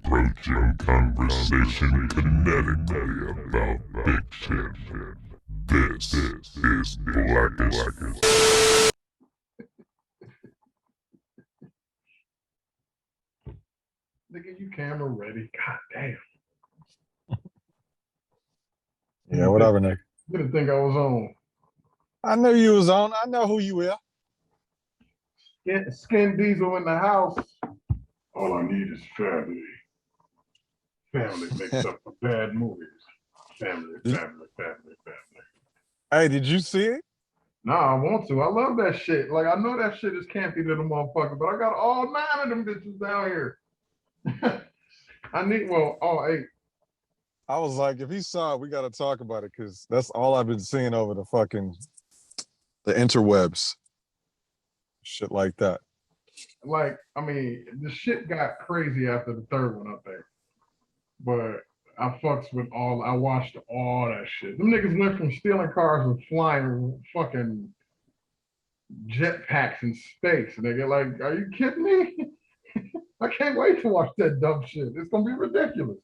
approaching conversation kinetically about fiction. This is Blackest. Nigga, you camera ready? God damn. Yeah, whatever, Nick. You didn't think I was on. I knew you was on. I know who you are. Skin Diesel in the house. All I need is family. Family makes up for bad movies. Family. Hey, did you see it? Nah, I want to. I love that shit. Like, I know that shit is campy to the motherfucker, but I got all 9 of them bitches down here. I need, well, all 8. I was like, if he saw it, we got to talk about it because that's all I've been seeing over the interwebs. Shit like that. Like, I mean, the shit got crazy after the 3rd one up there. But I fucks with I watched all that shit. Them niggas went from stealing cars and flying fucking jetpacks in space. Nigga, like, are you kidding me? I can't wait to watch that dumb shit. It's gonna be ridiculous.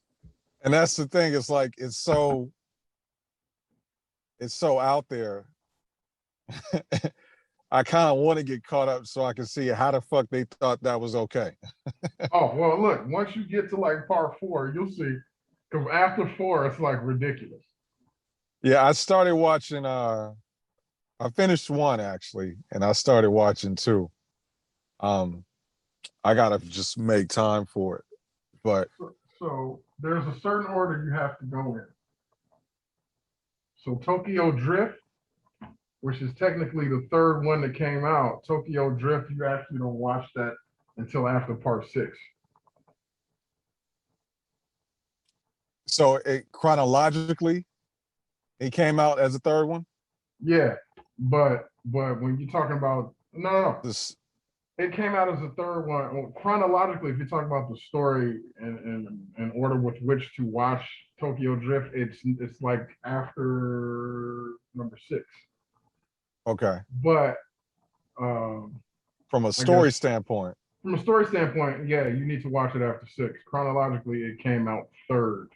And that's the thing. It's like it's so out there. I kind of want to get caught up so I can see how the fuck they thought that was okay. Oh, well, look, once you get to like part 4, you'll see. Because after 4, it's like ridiculous. Yeah, I started watching. I finished 1 actually, and I started watching 2. I gotta just make time for it, but so there's a certain order you have to go in. So Tokyo Drift, which is technically the 3rd one that came out, Tokyo Drift, you actually don't watch that until after part 6. So it chronologically, it came out as a 3rd one. Yeah, but when you're talking about no, This it came out as a 3rd one. Well, chronologically, if you're talking about the story and order with which to watch Tokyo Drift, it's like after number 6. okay. But From a story standpoint. From a story standpoint, yeah, you need to watch it after 6. Chronologically, it came out 3rd,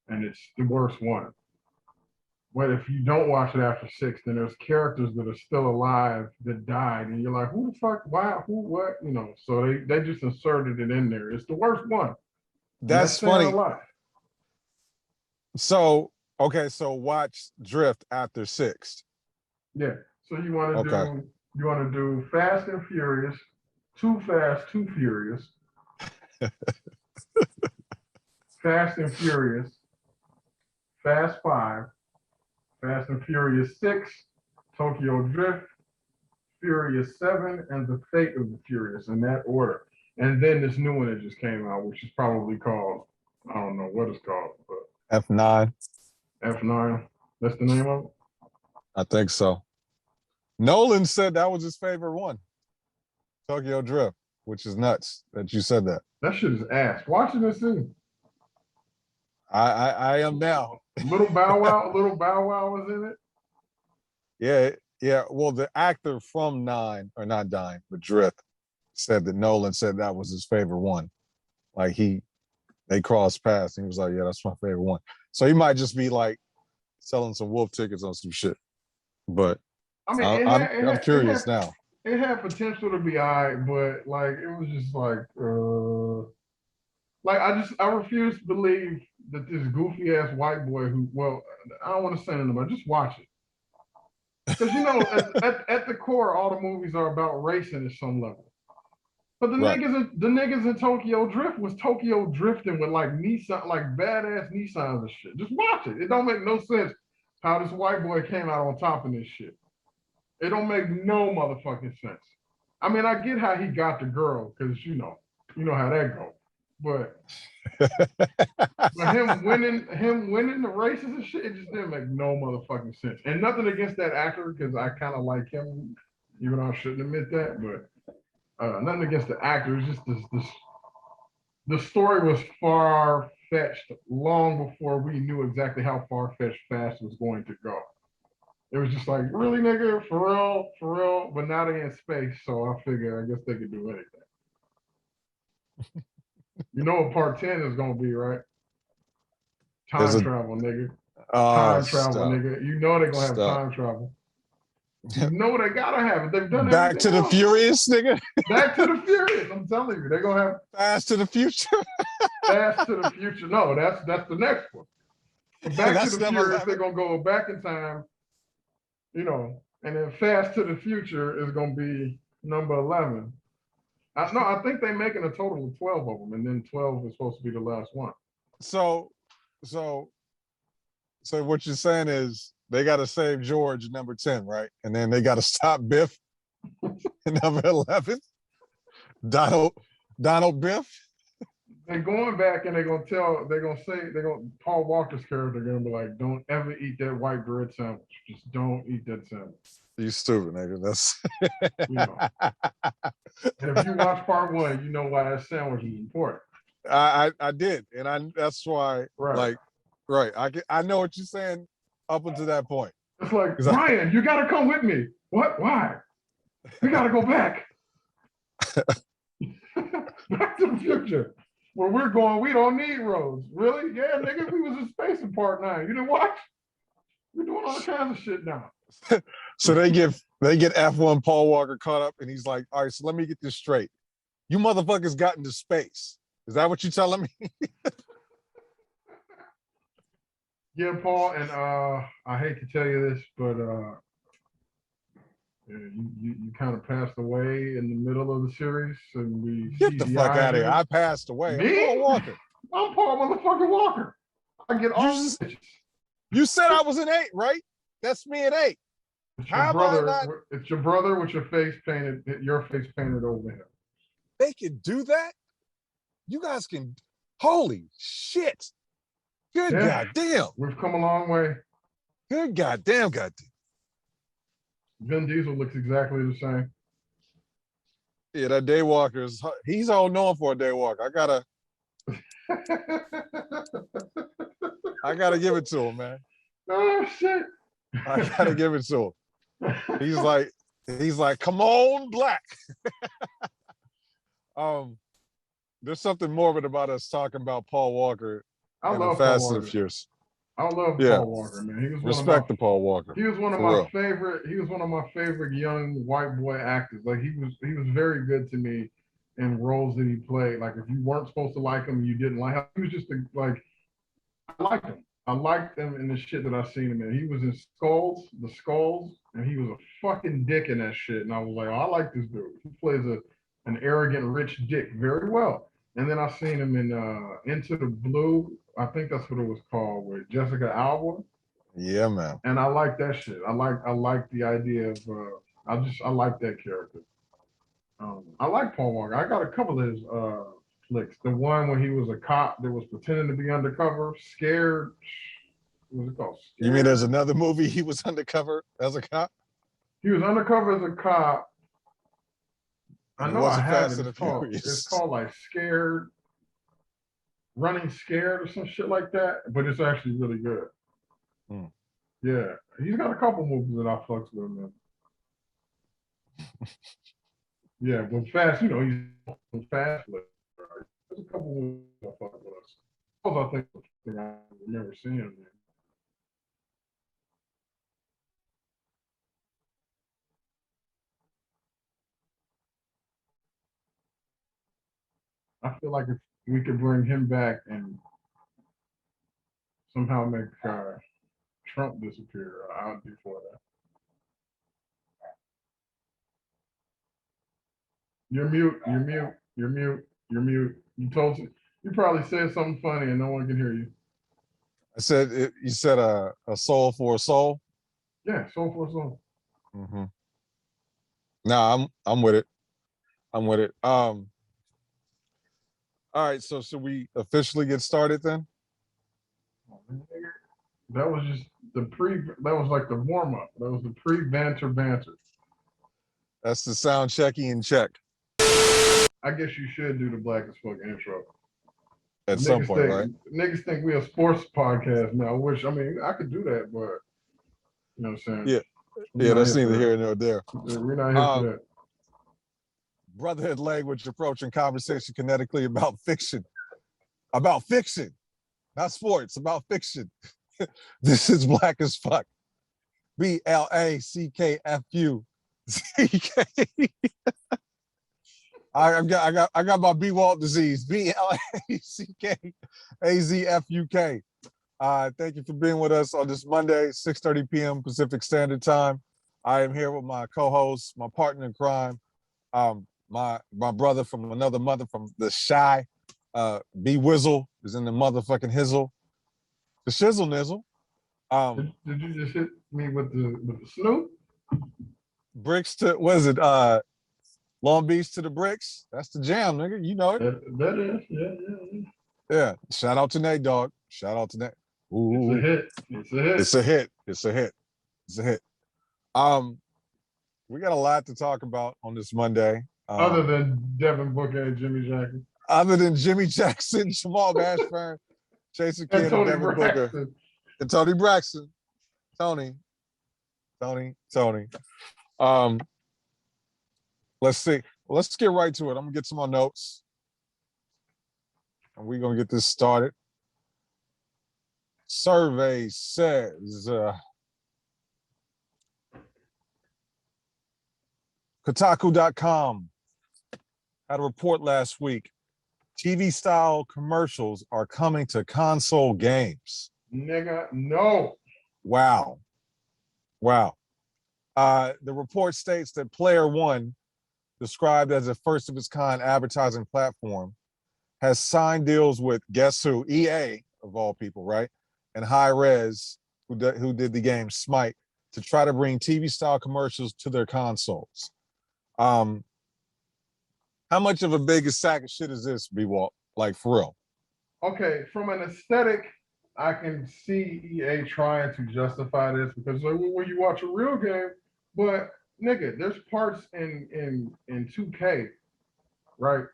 and it's the worst one. But if you don't watch it after 6, then there's characters that are still alive that died, and you're like, who the fuck, why, who, what, you know? So they just inserted it in there. It's the worst one. That's funny. So okay, so watch Drift after 6. Yeah. So you want to do Fast and Furious, Too Fast, Too Furious, Fast and Furious, Fast 5. Fast and Furious 6, Tokyo Drift, Furious 7, and The Fate of the Furious in that order. And then this new one that just came out, which is probably called, I don't know what it's called, but F9. F9. That's the name of it? I think so. Nolan said that was his favorite one. Tokyo Drift, which is nuts that you said that. That shit is ass. Watch it and see. I am now. Little Bow Wow was in it. Yeah. Well, the actor from 9, or not 9, but Drift, said that Nolan said that was his favorite one. Like they crossed paths and he was like, yeah, that's my favorite one. So he might just be like selling some wolf tickets on some shit. But I mean, I'm curious now. It had potential to be all right, but like it was just like I refuse to believe that this goofy ass white boy who, well, I don't want to say anything, but just watch it. Because you know, at the core, all the movies are about racing at some level. But the niggas in Tokyo Drift was Tokyo drifting with like Nissan, like badass Nissans and shit. Just watch it. It don't make no sense how this white boy came out on top of this shit. It don't make no motherfucking sense. I mean, I get how he got the girl, because you know how that goes. But him winning the races and shit, it just didn't make no motherfucking sense. And nothing against that actor, because I kind of like him, even though I shouldn't admit that. But nothing against the actor. It's just the story was far-fetched long before we knew exactly how far-fetched Fast was going to go. It was just like, really, nigga, for real. But now they're in space, so I figure I guess they could do anything. You know what part 10 is gonna be, right? There's Time a travel, nigga. oh Time travel, stop. nigga. You know they're gonna have Stop. time travel. You know they gotta have it. They've done Back to everything the else. Furious, nigga. Back to the Furious. I'm telling you, they're gonna have Fast to the Future. Fast to the Future. No, that's the next one. But Back That's to the number Furious, 11. they're gonna go back in time, you know, and then Fast to the Future is gonna be number 11. I think they're making a total of 12 of them, and then 12 is supposed to be the last one. So what you're saying is they got to save George number 10, right? And then they got to stop Biff number 11. Donald Biff. They're going back and they're gonna Paul Walker's character gonna be like, don't ever eat that white bread sandwich. Just don't eat that sandwich. You stupid nigga. That's You know. And if you watch part 1, you know why that sandwich is important. I did, and that's why Right. I know what you're saying up until that point. It's like, Ryan, you gotta come with me. What? Why? We gotta go back. Back to the Future. Where we're going, we don't need roads. Really? Yeah, nigga, we was in space in part 9. You didn't watch? We're doing all kinds of shit now. So they get F1 Paul Walker caught up, and he's like, all right, so let me get this straight. You motherfuckers got into space. Is that what you're telling me? Yeah, Paul, and I hate to tell you this, but you kind of passed away in the middle of the series, and we Get the fuck out of here. I passed away. Me? I'm Paul Walker. I'm Paul motherfucking Walker. I get all You, you said I was an 8, right? That's me at 8. It's How your am I brother. not- It's your brother with your face painted over him. They can do that? You guys can. Holy shit. Good Yeah. goddamn. We've come a long way. Good goddamn. Vin Diesel looks exactly the same. Yeah, that Daywalker is, he's all known for a Daywalker. I gotta give it to him, man. Oh shit. I gotta give it to him. He's like, come on, black. There's something morbid about us talking about Paul Walker I and the love Fast Paul and the Walker. Furious. I love Yeah. Paul Walker, man. He was Respect the Paul Walker. He was one of For my real. favorite. He was one of my favorite young white boy actors. Like he was very good to me in roles that he played. Like if you weren't supposed to like him, you didn't like him. He was just I liked him. I liked him in the shit that I seen him in. He was in The Skulls, and he was a fucking dick in that shit. And I was like, oh, I like this dude. He plays an arrogant rich dick very well. And then I seen him in Into the Blue. I think that's what it was called, with Jessica Alba. Yeah, man. And I like that shit. I like the idea of I like that character. I like Paul Walker. I got a couple of his flicks. The one when he was a cop that was pretending to be undercover, Scared. What was it called? Scared? You mean there's another movie he was undercover as a cop? He was undercover as a cop. I know I have it. Furious. It's called like Scared, Running Scared or some shit like that. But it's actually really good. Yeah, he's got a couple movies that I fucks with, man. Yeah, but Fast, he's Fast. There's a couple movies I fuck with us. I think I remember seeing him. I feel like if we could bring him back and somehow make Trump disappear, I'd be for that. You're mute. You probably said something funny and no one can hear you. I said, you said a soul for a soul? Yeah, soul for a soul. Mm-hmm. No, I'm with it. All right, so should we officially get started then? That was just that was like the warm-up. That was the pre-banter. That's the sound checking and check. I guess you should do the Black as Fuck intro. At some point, right? Niggas think we a sports podcast now, which, I mean, I could do that, but, you know what I'm saying? Yeah, that's neither here nor there. We're not here for that. brotherhood language approaching conversation kinetically about fiction. About fiction, not sports, about fiction. This is Black as Fuck. BLACKFU. I got my B Walt disease. BLACKAZFUK. Thank you for being with us on this Monday, 6:30 p.m. Pacific Standard Time. I am here with my co-host, my partner in crime, my brother from another mother from the Shy. B Wizzle is in the motherfucking hizzle. The shizzle nizzle. Did you just hit me with the Snoop? Bricks to, what is it? Long Beach to the bricks. That's the jam, nigga. You know it. That is, yeah. Yeah. Shout out to Nate, dog. Shout out to Nate. Ooh. It's a hit. It's a hit. It's a hit. It's a hit. It's a hit. We got a lot to talk about on this Monday. Other than Devin Booker and Jimmy Jackson. Other than Jimmy Jackson, Jamal Bashburn, Jason Kidd, and Devin Booker, and Tony Braxton. Tony. Let's see. Let's get right to it. I'm gonna get to my notes. And we're gonna get this started. Survey says Kotaku.com had a report last week. TV style commercials are coming to console games. Nigga, no. Wow. The report states that Player One, described as a first of its kind advertising platform, has signed deals with, guess who? EA, of all people, right? And High Res, who did the game Smite, to try to bring TV style commercials to their consoles. How much of a big sack of shit is this, B-Walt? Like, for real? Okay, from an aesthetic, I can see EA trying to justify this because when you watch a real game, but nigga, there's parts in 2K, right,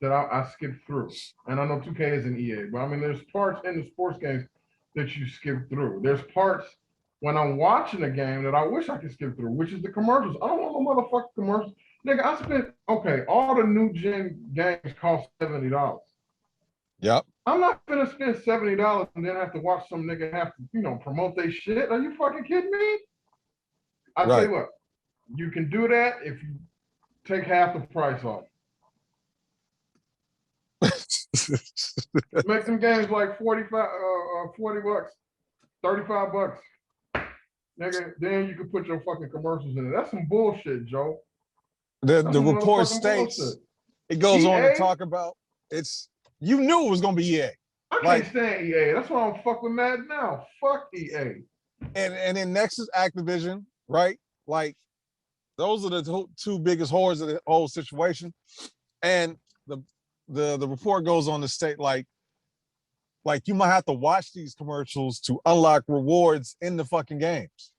that I skip through. And I know 2K isn't EA, but I mean, there's parts in the sports games that you skip through. There's parts when I'm watching a game that I wish I could skip through, which is the commercials. I don't want no motherfucking commercials. Nigga, I spent, okay, all the new gen games cost $70. Yep. I'm not gonna spend $70 and then have to watch some nigga have to, promote their shit. Are you fucking kidding me? I tell you what, you can do that if you take half the price off. Make them games like 40 bucks, 35 bucks. Nigga, then you can put your fucking commercials in it. That's some bullshit, Joe. The report states bullshit. It goes on to talk about you knew it was gonna be EA. I can't stand EA. That's why I'm fuck with Madden now. Fuck EA. And in Nexus, Activision, right? Like those are the two biggest horrors of the whole situation. And the report goes on to state like you might have to watch these commercials to unlock rewards in the fucking games.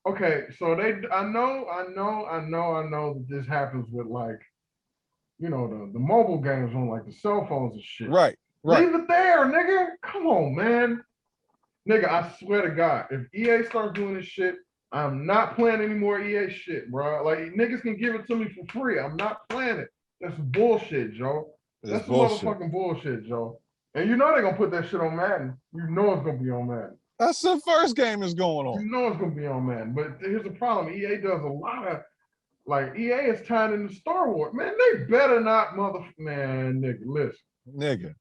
Okay, so I know that this happens with like, the mobile games on like the cell phones and shit. Right. Leave it there, nigga. Come on, man. Nigga, I swear to God, if EA starts doing this shit, I'm not playing any more EA shit, bro. Like, niggas can give it to me for free. I'm not playing it. That's bullshit, Joe. That's motherfucking bullshit, Joe. And you know they're gonna put that shit on Madden. You know it's gonna be on Madden. That's the first game is going on. You know it's gonna be on Madden. But here's the problem. EA does a lot of, like, EA is tied into Star Wars. Man, they better not nigga, listen. Nigga.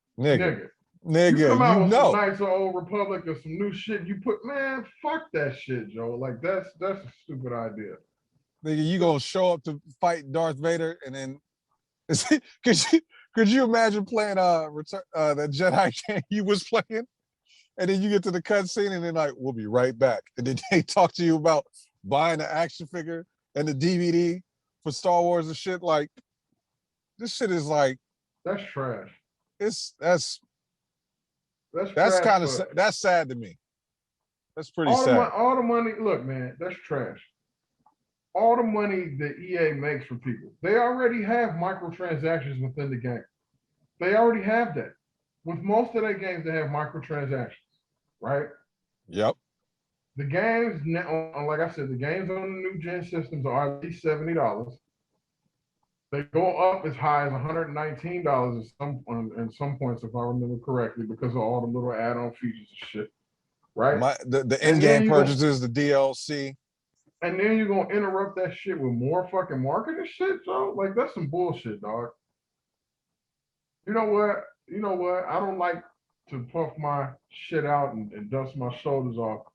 You come out with some nice old Republic or some new shit. You put, man, fuck that shit, Joe. Like, that's a stupid idea. Nigga, you gonna show up to fight Darth Vader and then could you imagine playing that Jedi game you was playing? And then you get to the cutscene and then like, we'll be right back. And then they talk to you about buying the action figure and the DVD for Star Wars and shit. Like, this shit is like, that's trash. That's trash, kind of that's sad to me. That's pretty sad. All the money, look, man, that's trash. All the money that EA makes for people, they already have microtransactions within the game. They already have that. With most of their games, they have microtransactions, right? Yep. The games now, like I said, the games on the new gen systems are at least $70. They go up as high as $119 in some points, if I remember correctly, because of all the little add-on features and shit, right? The And then in-game you go, purchases, the DLC. and then you're gonna interrupt that shit with more fucking marketing shit, Joe. Like that's some bullshit, dog. You know what? You know what? I don't like to puff my shit out and dust my shoulders off.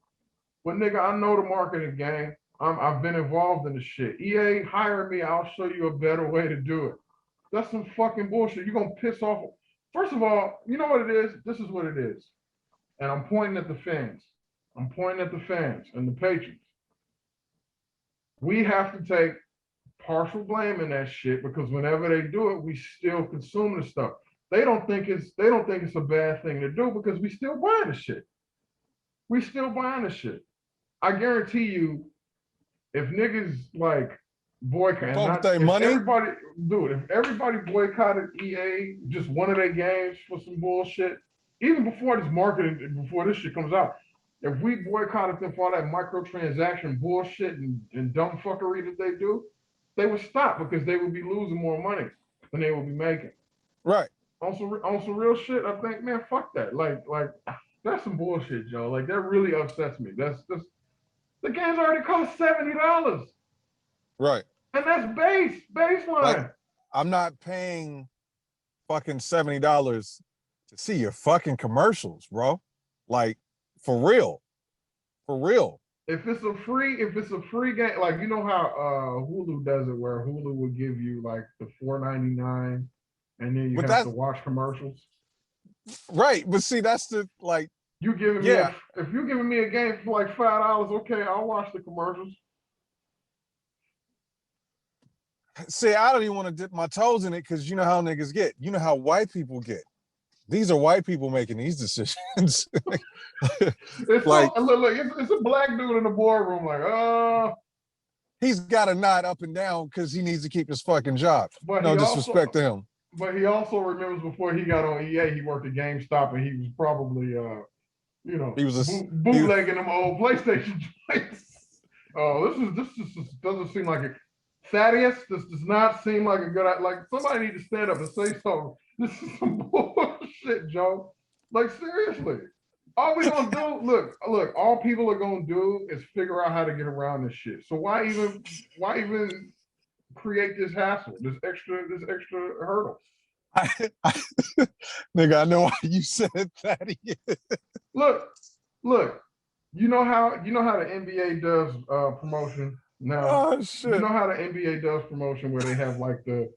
But nigga, I know the marketing game. I've been involved in the shit. EA, hire me. I'll show you a better way to do it. That's some fucking bullshit. You're gonna piss off. First of all, you know what it is? This is what it is. And I'm pointing at the fans. I'm pointing at the fans and the patrons. We have to take partial blame in that shit because whenever they do it, we still consume the stuff. They don't think it's a bad thing to do because we still buying the shit. We still buying the shit. I guarantee you, if niggas like boycott, Fuck not their if money? everybody, dude, if everybody boycotted EA, just one of their games for some bullshit, even before this marketing, before this shit comes out, if we boycotted them for all that microtransaction bullshit and dumb fuckery that they do, they would stop because they would be losing more money than they would be making. Right. On some real shit, I think, man, fuck that. Like that's some bullshit, Joe. Like that really upsets me. That's just the game's already cost $70. Right. And that's baseline. Like, I'm not paying fucking $70 to see your fucking commercials, bro. Like, for real. For real. If it's a free game, like you know how Hulu does it, where Hulu will give you like the $4.99, and then you But have to watch commercials. Right. But see, that's the like. You giving me if you're giving me a game for like $5, okay, I'll watch the commercials. See, I don't even want to dip my toes in it because you know how niggas get. You know how white people get. These are white people making these decisions. It's like, look, it's a black dude in the boardroom, like, he's got to nod up and down because he needs to keep his fucking job. but No disrespect to him. But he also remembers before he got on EA, he worked at GameStop, and he was probably, He was bootlegging them old PlayStation joints. Oh, this just doesn't seem like it. Thaddeus, this does not seem like a good. Like somebody need to stand up and say something. This is some bullshit, Joe. Like seriously, all we gonna do? Look. All people are gonna do is figure out how to get around this shit. So why even create this hassle, this extra hurdle? Nigga, I know why you said that. Look. You know how the NBA does promotion now. Oh shit! You know how the NBA does promotion where they have like the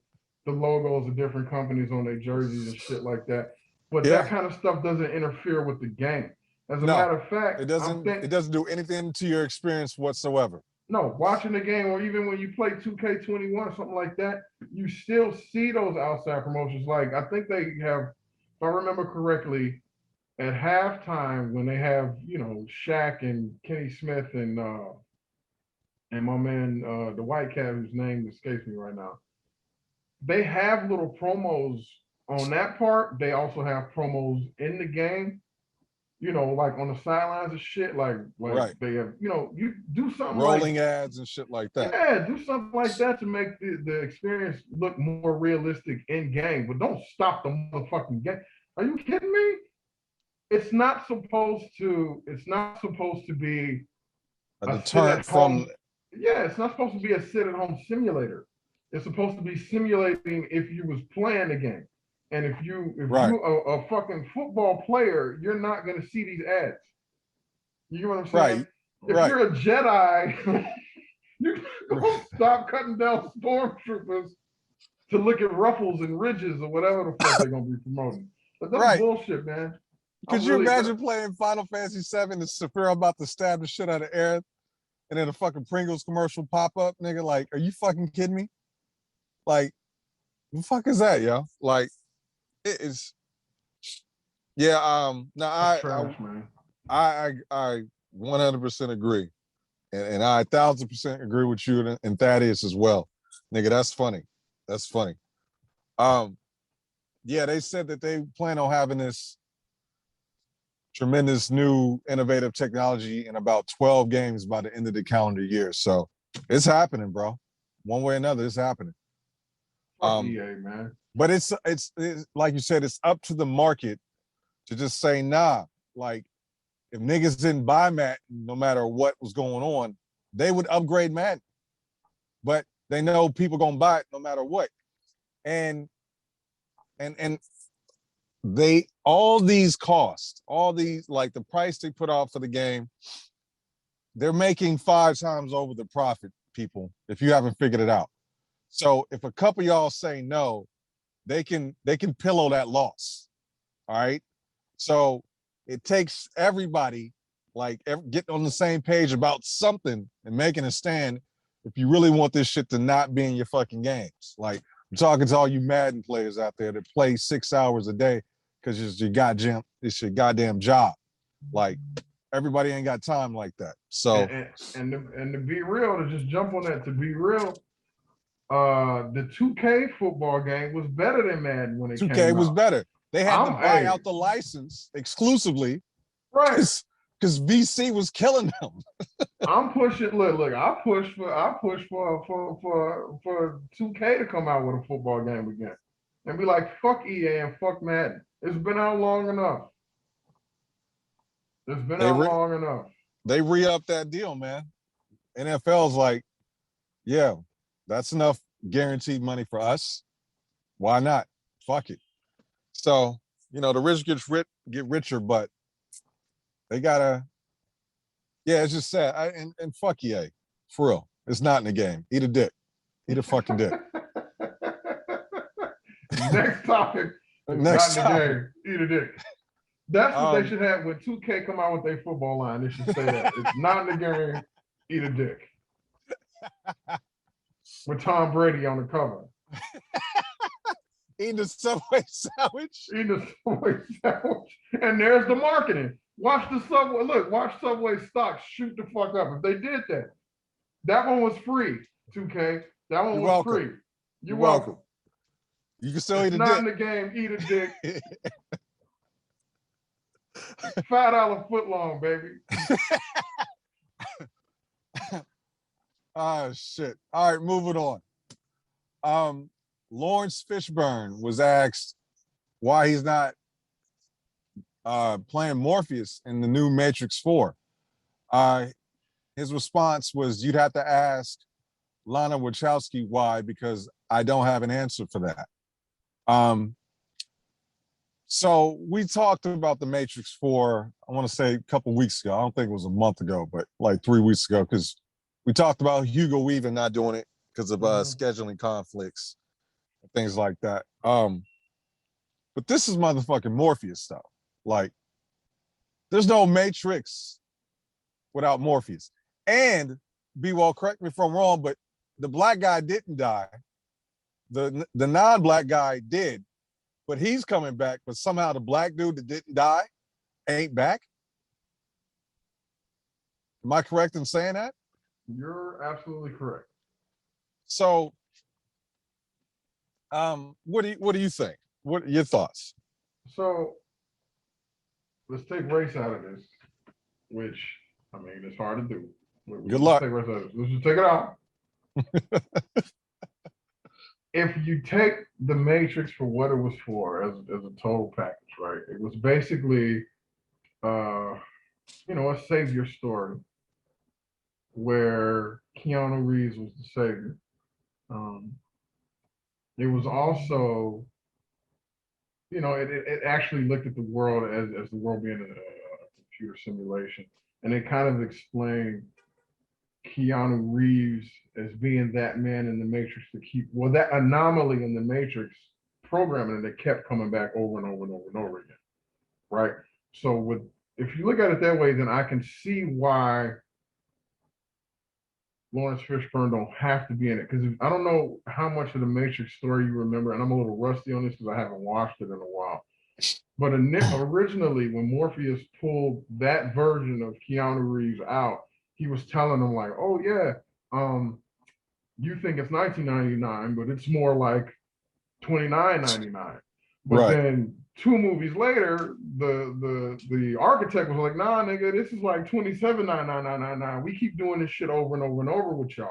logos of different companies on their jerseys and shit like that. But that kind of stuff doesn't interfere with the game. As a matter of fact, it doesn't do anything to your experience whatsoever. No, watching the game or even when you play 2K21, something like that, you still see those outside promotions. Like I think they have, if I remember correctly, at halftime when they have, Shaq and Kenny Smith and my man the white cat whose name escapes me right now. They have little promos on that part. They also have promos in the game, like on the sidelines and shit. Like they have, you do something rolling ads and shit like that. Yeah, do something like that to make the experience look more realistic in game. But don't stop the motherfucking game. Are you kidding me? It's not supposed to be a deterrent from. Yeah, it's not supposed to be a sit-at-home simulator. It's supposed to be simulating if you was playing the game. And if you a fucking football player, you're not gonna see these ads. You know what I'm saying? Right. If you're a Jedi, you don't stop cutting down stormtroopers to look at ruffles and ridges or whatever the fuck they're gonna be promoting. But that's bullshit, man. Could you imagine playing Final Fantasy VII and Saphira about to stab the shit out of Aerith, and then a fucking Pringles commercial pop up, nigga? Like, are you fucking kidding me? Like, the fuck is that, yo? Like, it is. Yeah. No, I 100% agree, and I 1,000% agree with you and Thaddeus as well, nigga. That's funny. That's funny. Yeah, they said that they plan on having this tremendous new innovative technology in about 12 games by the end of the calendar year. So it's happening, bro. One way or another, it's happening. Fuck Um, EA, man. but it's like you said, it's up to the market to just say, nah, like if niggas didn't buy Madden, no matter what was going on, they would upgrade Madden. But they know people gonna buy it no matter what. And they all these costs, all these like the price they put out for the game, they're making 5 times over the profit, people, if you haven't figured it out. So if a couple of y'all say no, they can pillow that loss. All right. So it takes everybody like getting on the same page about something and making a stand if you really want this shit to not be in your fucking games. Like I'm talking to all you Madden players out there that play 6 hours a day because it's your goddamn job. Like everybody ain't got time like that. So and to be real, to just jump on that, to be real, the 2K football game was better than Madden when it 2K came was out. better. They had to buy hey, out the license exclusively right. because VC was killing them. I'm pushing. Look. I push for 2K to come out with a football game again, and be like, fuck EA and fuck Madden. It's been out long enough. It's been out long enough. They re-upped that deal, man. NFL's like, yeah, that's enough guaranteed money for us. Why not? Fuck it. So, you know, the rich get richer, but they gotta, yeah, it's just sad. And fuck EA, for real. It's not in the game. Eat a dick. Eat a fucking dick. Next topic. It's Next not in the topic. game. Eat a dick. That's what they should have when 2K come out with their football line. They should say that. It's not in the game. Eat a dick. With Tom Brady on the cover. Eating a Subway sandwich. Eating a Subway sandwich. And there's the marketing. Watch the Subway. Look, watch Subway stocks shoot the fuck up. If they did that, that one was free, 2K. That one was free. You're welcome. You can still eat a dick. Not in the game. Eat a dick. $5 foot long, baby. Oh shit. All right, moving on. Lawrence Fishburne was asked why he's not playing Morpheus in the new Matrix 4. His response was, you'd have to ask Lana Wachowski why, because I don't have an answer for that. So we talked about the Matrix 4, I want to say a couple weeks ago. I don't think it was a month ago, but like 3 weeks ago, because we talked about Hugo Weaving not doing it because of scheduling conflicts and things like that. But this is motherfucking Morpheus stuff. Like, there's no Matrix without Morpheus. And, B-Wall, correct me if I'm wrong, but the black guy didn't die. The non-black guy did. But he's coming back, but somehow the black dude that didn't die ain't back. Am I correct in saying that? You're absolutely correct. So, what do you think? What are your thoughts? So, let's take race out of this, which, I mean, it's hard to do. Good luck. Let's just take it out. If you take the Matrix for what it was for as a total package, right? It was basically, a savior story where Keanu Reeves was the savior. It was also, it actually looked at the world as the world being a computer simulation, and it kind of explained Keanu Reeves as being that man in the Matrix that anomaly in the Matrix programming that kept coming back over and over and over and over again, right? So if you look at it that way, then I can see why Lawrence Fishburne don't have to be in it, because I don't know how much of the Matrix story you remember, and I'm a little rusty on this because I haven't watched it in a while. But originally, when Morpheus pulled that version of Keanu Reeves out, he was telling them like, "Oh yeah, you think it's 1999, but it's more like 29.99." But then 2 movies later, the architect was like, "Nah, nigga, this is like 27.9999. We keep doing this shit over and over and over with y'all."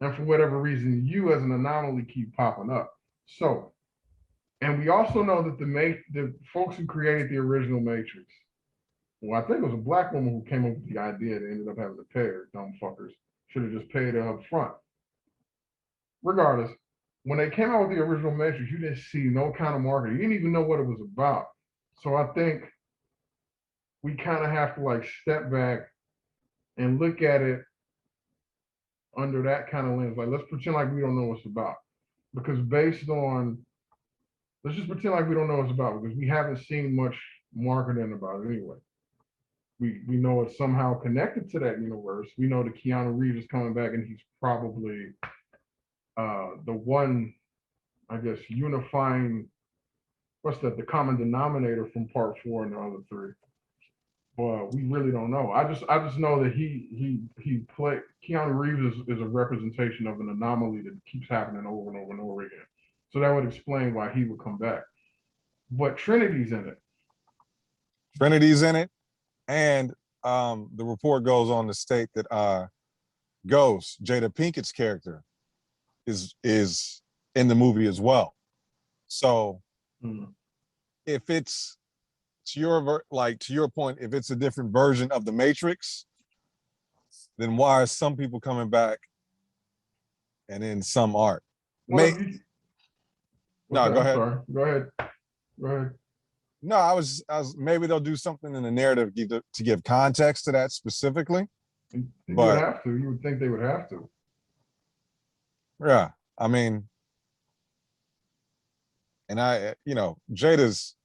And for whatever reason, you as an anomaly keep popping up. So, and we also know that the folks who created the original Matrix, well, I think it was a black woman who came up with the idea that ended up having to pay her, dumb fuckers. Should have just paid her up front. Regardless, when they came out with the original Matrix, you didn't see no kind of marketing. You didn't even know what it was about. So I think we kind of have to like step back and look at it under that kind of lens. Like, let's pretend like we don't know what it's about. Because based on, let's just pretend like we don't know what it's about because we haven't seen much marketing about it anyway. We know it's somehow connected to that universe. We know that Keanu Reeves is coming back and he's probably the one, I guess, unifying, what's that, the common denominator from part 4 and the other 3. But we really don't know. I just know that he played, Keanu Reeves is a representation of an anomaly that keeps happening over and over and over again. So that would explain why he would come back. But Trinity's in it. Trinity's in it, and the report goes on to state that Ghost, Jada Pinkett's character, is in the movie as well. So if it's to your point, if it's a different version of the Matrix, then why are some people coming back and then some aren't? Well, No, go ahead. Sorry. Go ahead. No, I was maybe they'll do something in the narrative to give context to that specifically. You would have to. You would think they would have to. Yeah, I mean, and Jada's,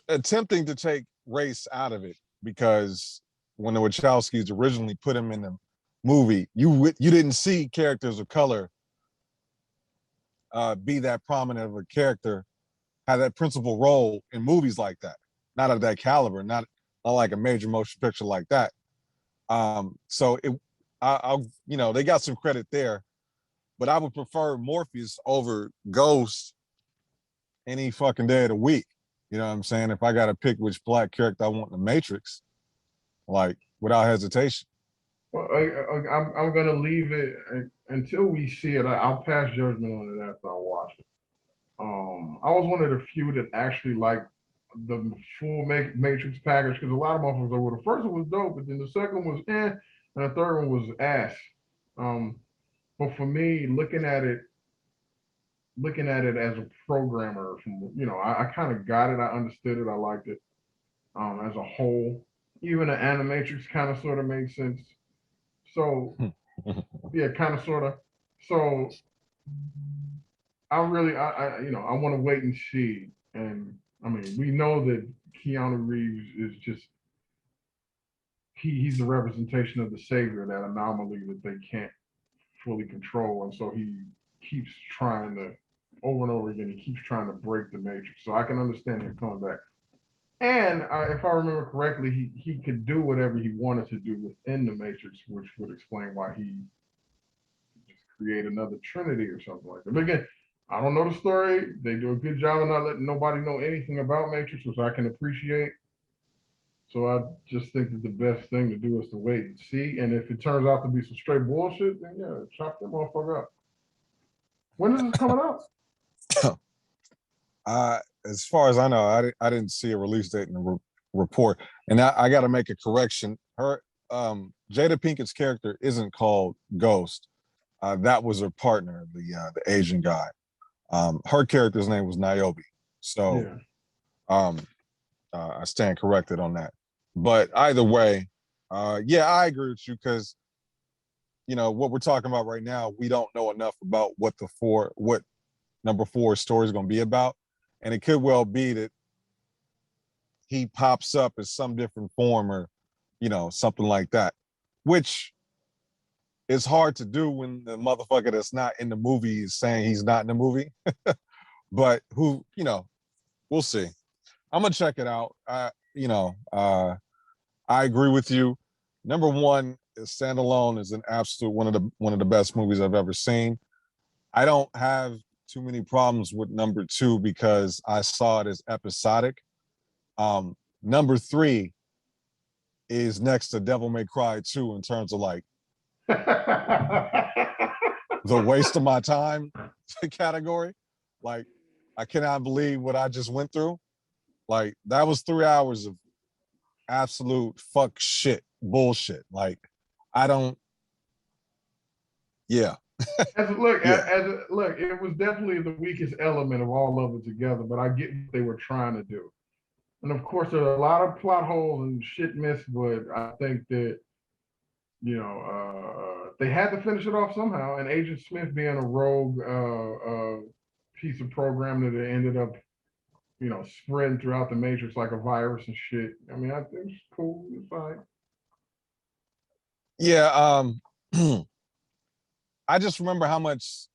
attempting to take race out of it, because when the Wachowskis originally put him in the movie, you didn't see characters of color be that prominent of a character, have that principal role in movies like that, not of that caliber, not like a major motion picture like that. So they got some credit there, but I would prefer Morpheus over Ghost any fucking day of the week. You know what I'm saying? If I got to pick which black character I want in the Matrix, like without hesitation. Well, I'm gonna leave it until we see it. I'll pass judgment on it after I watch it. I was one of the few that actually liked the full Matrix package because a lot of motherfuckers were, well, the first one was dope, but then the second one was and the third one was ass. But for me, looking at it as a programmer, I kind of got it. I understood it. I liked it as a whole. Even the animatrix kind of sort of made sense. So yeah, kind of sort of. So I really, I want to wait and see. And I mean, we know that Keanu Reeves is just he's the representation of the savior, that anomaly that they can't fully control, and so he keeps trying to over and over again. He keeps trying to break the matrix. So I can understand him coming back. And if I remember correctly, he could do whatever he wanted to do within the matrix, which would explain why he just create another Trinity or something like that. But again, I don't know the story. They do a good job of not letting nobody know anything about Matrix, which I can appreciate. So I just think that the best thing to do is to wait and see. And if it turns out to be some straight bullshit, then yeah, chop that motherfucker up. When is this coming out? As far as I know, I didn't see a release date in the report. And I got to make a correction. Her Jada Pinkett's character isn't called Ghost. That was her partner, the Asian guy. Her character's name was Niobe. So I stand corrected on that. But either way, I agree with you because, what we're talking about right now, we don't know enough about what number 4 story is going to be about. And it could well be that he pops up as some different form or, something like that, which is hard to do when the motherfucker that's not in the movie is saying he's not in the movie. But we'll see. I'm going to check it out. I agree with you. Number 1, Standalone is an absolute one of the best movies I've ever seen. I don't have too many problems with number 2 because I saw it as episodic. Number 3, is next to Devil May Cry 2 in terms of like the waste of my time category. Like, I cannot believe what I just went through. Like, that was 3 hours of absolute fuck shit bullshit. Like, I don't. Yeah. Look, Yeah. look, it was definitely the weakest element of all of it together, but I get what they were trying to do. And of course, there are a lot of plot holes and shit missed, but I think that, they had to finish it off somehow. And Agent Smith being a rogue piece of program that it ended up, spreading throughout the Matrix like a virus and shit. I mean, I think it's cool. It's fine. Yeah. I just remember how much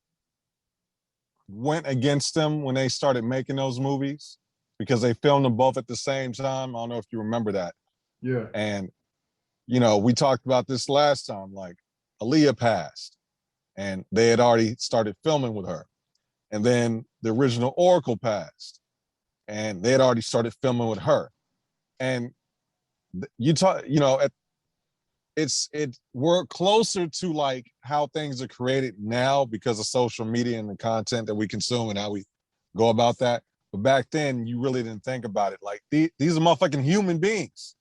went against them when they started making those movies because they filmed them both at the same time. I don't know if you remember that. Yeah. And, we talked about this last time, like Aaliyah passed and they had already started filming with her. And then the original Oracle passed and they had already started filming with her. And we're closer to like how things are created now because of social media and the content that we consume and how we go about that. But back then, you really didn't think about it. Like these are motherfucking human beings.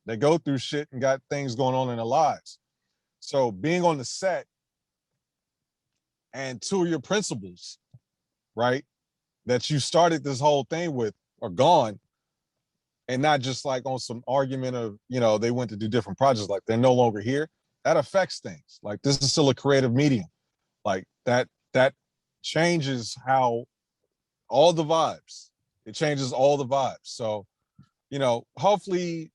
They go through shit and got things going on in their lives. So being on the set and two of your principals, right, that you started this whole thing with are gone, and not just like on some argument of, they went to do different projects, like they're no longer here. That affects things. Like this is still a creative medium. Like that changes how all the vibes. It changes all the vibes. So, hopefully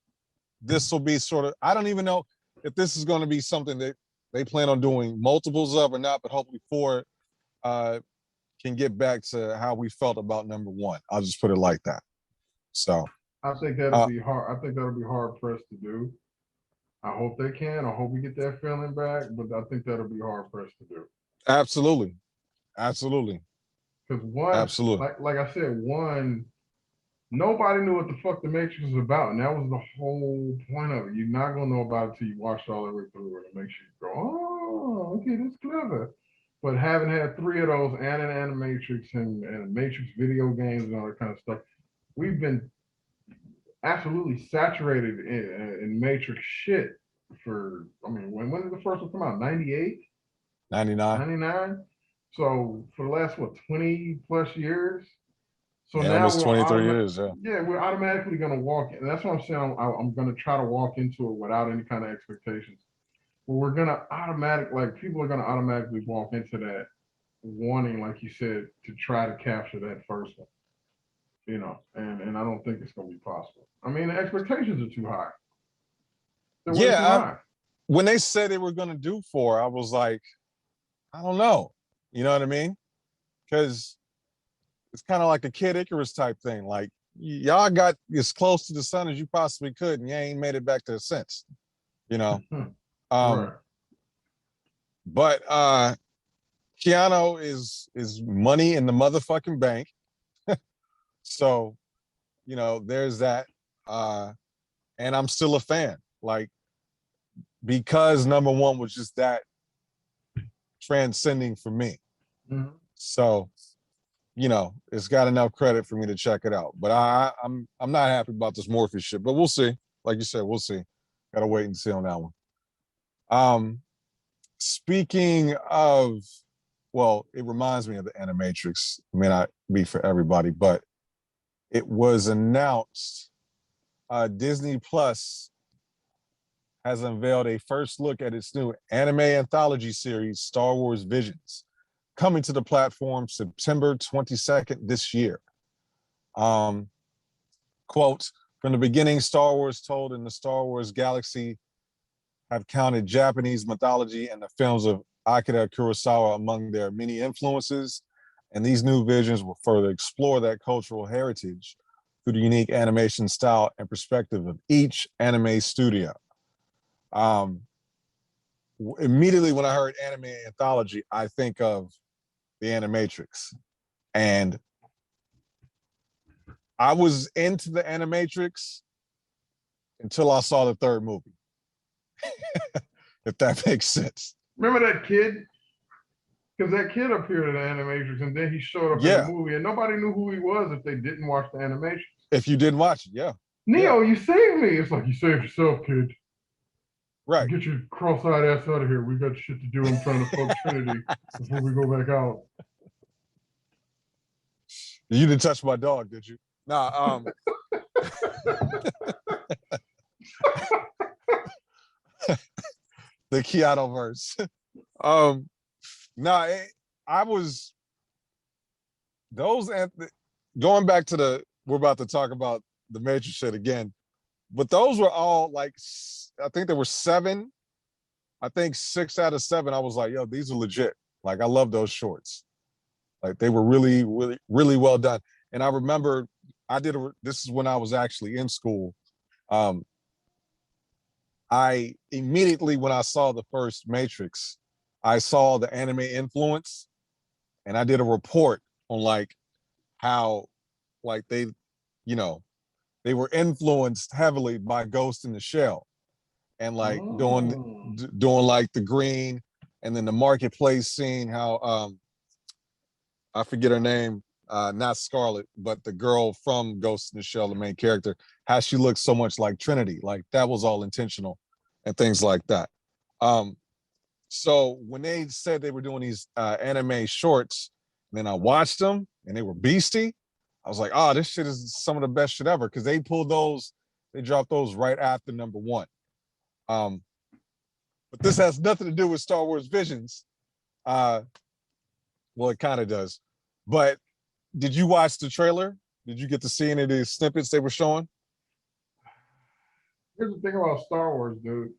this will be sort of, I don't even know if this is going to be something that they plan on doing multiples of or not, but hopefully 4 can get back to how we felt about number 1. I'll just put it like that. So I think that'll be hard. I think that'll be hard pressed to do. I hope they can. I hope we get that feeling back, but I think that'll be hard pressed to do. Absolutely. Because one, Absolutely. like I said, one, nobody knew what the fuck the Matrix was about, and that was the whole point of it. You're not gonna know about it until you watch it all the way through, and it makes you go, "Oh, okay, that's clever." But having had 3 of those, and an Animatrix and Matrix video games and all that kind of stuff, we've been absolutely saturated in Matrix shit for, I mean, when did the first one come out? 98? 99. 99? So for the last, 20 plus years? So Yeah, now almost 23 years, yeah. Yeah, we're automatically going to walk in. That's what I'm saying. I'm going to try to walk into it without any kind of expectations. But we're going to people are going to automatically walk into that wanting, like you said, to try to capture that first one. And I don't think it's going to be possible. I mean, the expectations are too high. They're way too high. When they said they were going to do 4, I was like, I don't know. You know what I mean? Because it's kind of like a Kid Icarus type thing. Like, y'all got as close to the sun as you possibly could, and you ain't made it back to the sense. Right. But Keanu is money in the motherfucking bank. So, there's that. And I'm still a fan. Like, because number 1 was just that transcending for me. Mm-hmm. So, it's got enough credit for me to check it out. But I'm not happy about this Morpheus shit. But we'll see. Like you said, we'll see. Gotta wait and see on that one. Speaking of, well, it reminds me of the Animatrix. It may not be for everybody, but it was announced Disney Plus has unveiled a first look at its new anime anthology series, Star Wars Visions, coming to the platform September 22nd this year. Quote, from the beginning, Star Wars told in the Star Wars galaxy have counted Japanese mythology and the films of Akira Kurosawa among their many influences, and these new visions will further explore that cultural heritage through the unique animation style and perspective of each anime studio. Immediately when I heard anime anthology, I think of the Animatrix. And I was into the Animatrix until I saw the third movie. If that makes sense. Remember that kid? Because that kid appeared in the Animatrix, and then he showed up in the movie, and nobody knew who he was if they didn't watch the animation. If you didn't watch it, yeah. Neo, you saved me. It's like, you saved yourself, kid. Right. Get your cross-eyed ass out of here. We got shit to do. I'm trying to fuck Trinity before we go back out. You didn't touch my dog, did you? Nah, the Keanu verse. I was those going back to we're about to talk about the Matrix shit again, but those were all like, I think there were 7. I think 6 out of 7. I was like, yo, these are legit. Like, I love those shorts. Like, they were really, really, really well done. And I remember this is when I was actually in school. I immediately, when I saw the first Matrix, I saw the anime influence, and I did a report on like how like they were influenced heavily by Ghost in the Shell, and like doing like the green, and then the marketplace scene, how I forget her name, not Scarlet, but the girl from Ghost in the Shell, the main character, how she looks so much like Trinity. Like, that was all intentional and things like that. So when they said they were doing these anime shorts, and then I watched them and they were beastie, I was like, oh, this shit is some of the best shit ever, because they dropped those right after number 1. But this has nothing to do with Star Wars Visions. Well, it kind of does. But did you watch the trailer? Did you get to see any of the snippets they were showing? Here's the thing about Star Wars, dude.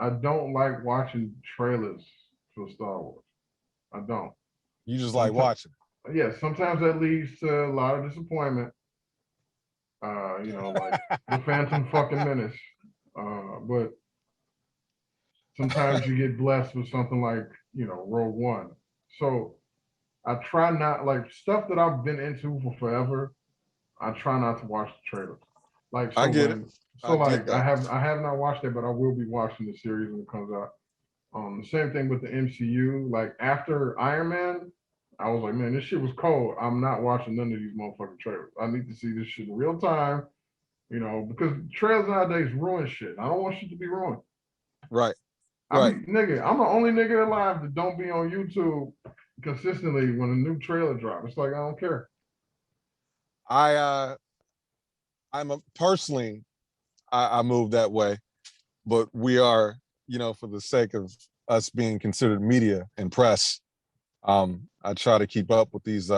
I don't like watching trailers for Star Wars. I don't. You just like watching. Yeah, sometimes that leads to a lot of disappointment. Like the Phantom fucking Menace. But sometimes you get blessed with something like, Rogue One. So I try not, like, stuff that I've been into for forever, I try not to watch the trailers. Like, so I get it. I have not watched it, but I will be watching the series when it comes out. The same thing with the MCU. Like, after Iron Man, I was like, man, this shit was cold. I'm not watching none of these motherfucking trailers. I need to see this shit in real time, because trailers nowadays ruin shit. I don't want shit to be ruined. Right. I'm the only nigga alive that don't be on YouTube consistently when a new trailer drops. It's like, I don't care. Personally, I move that way, but we are, for the sake of us being considered media and press, I try to keep up with these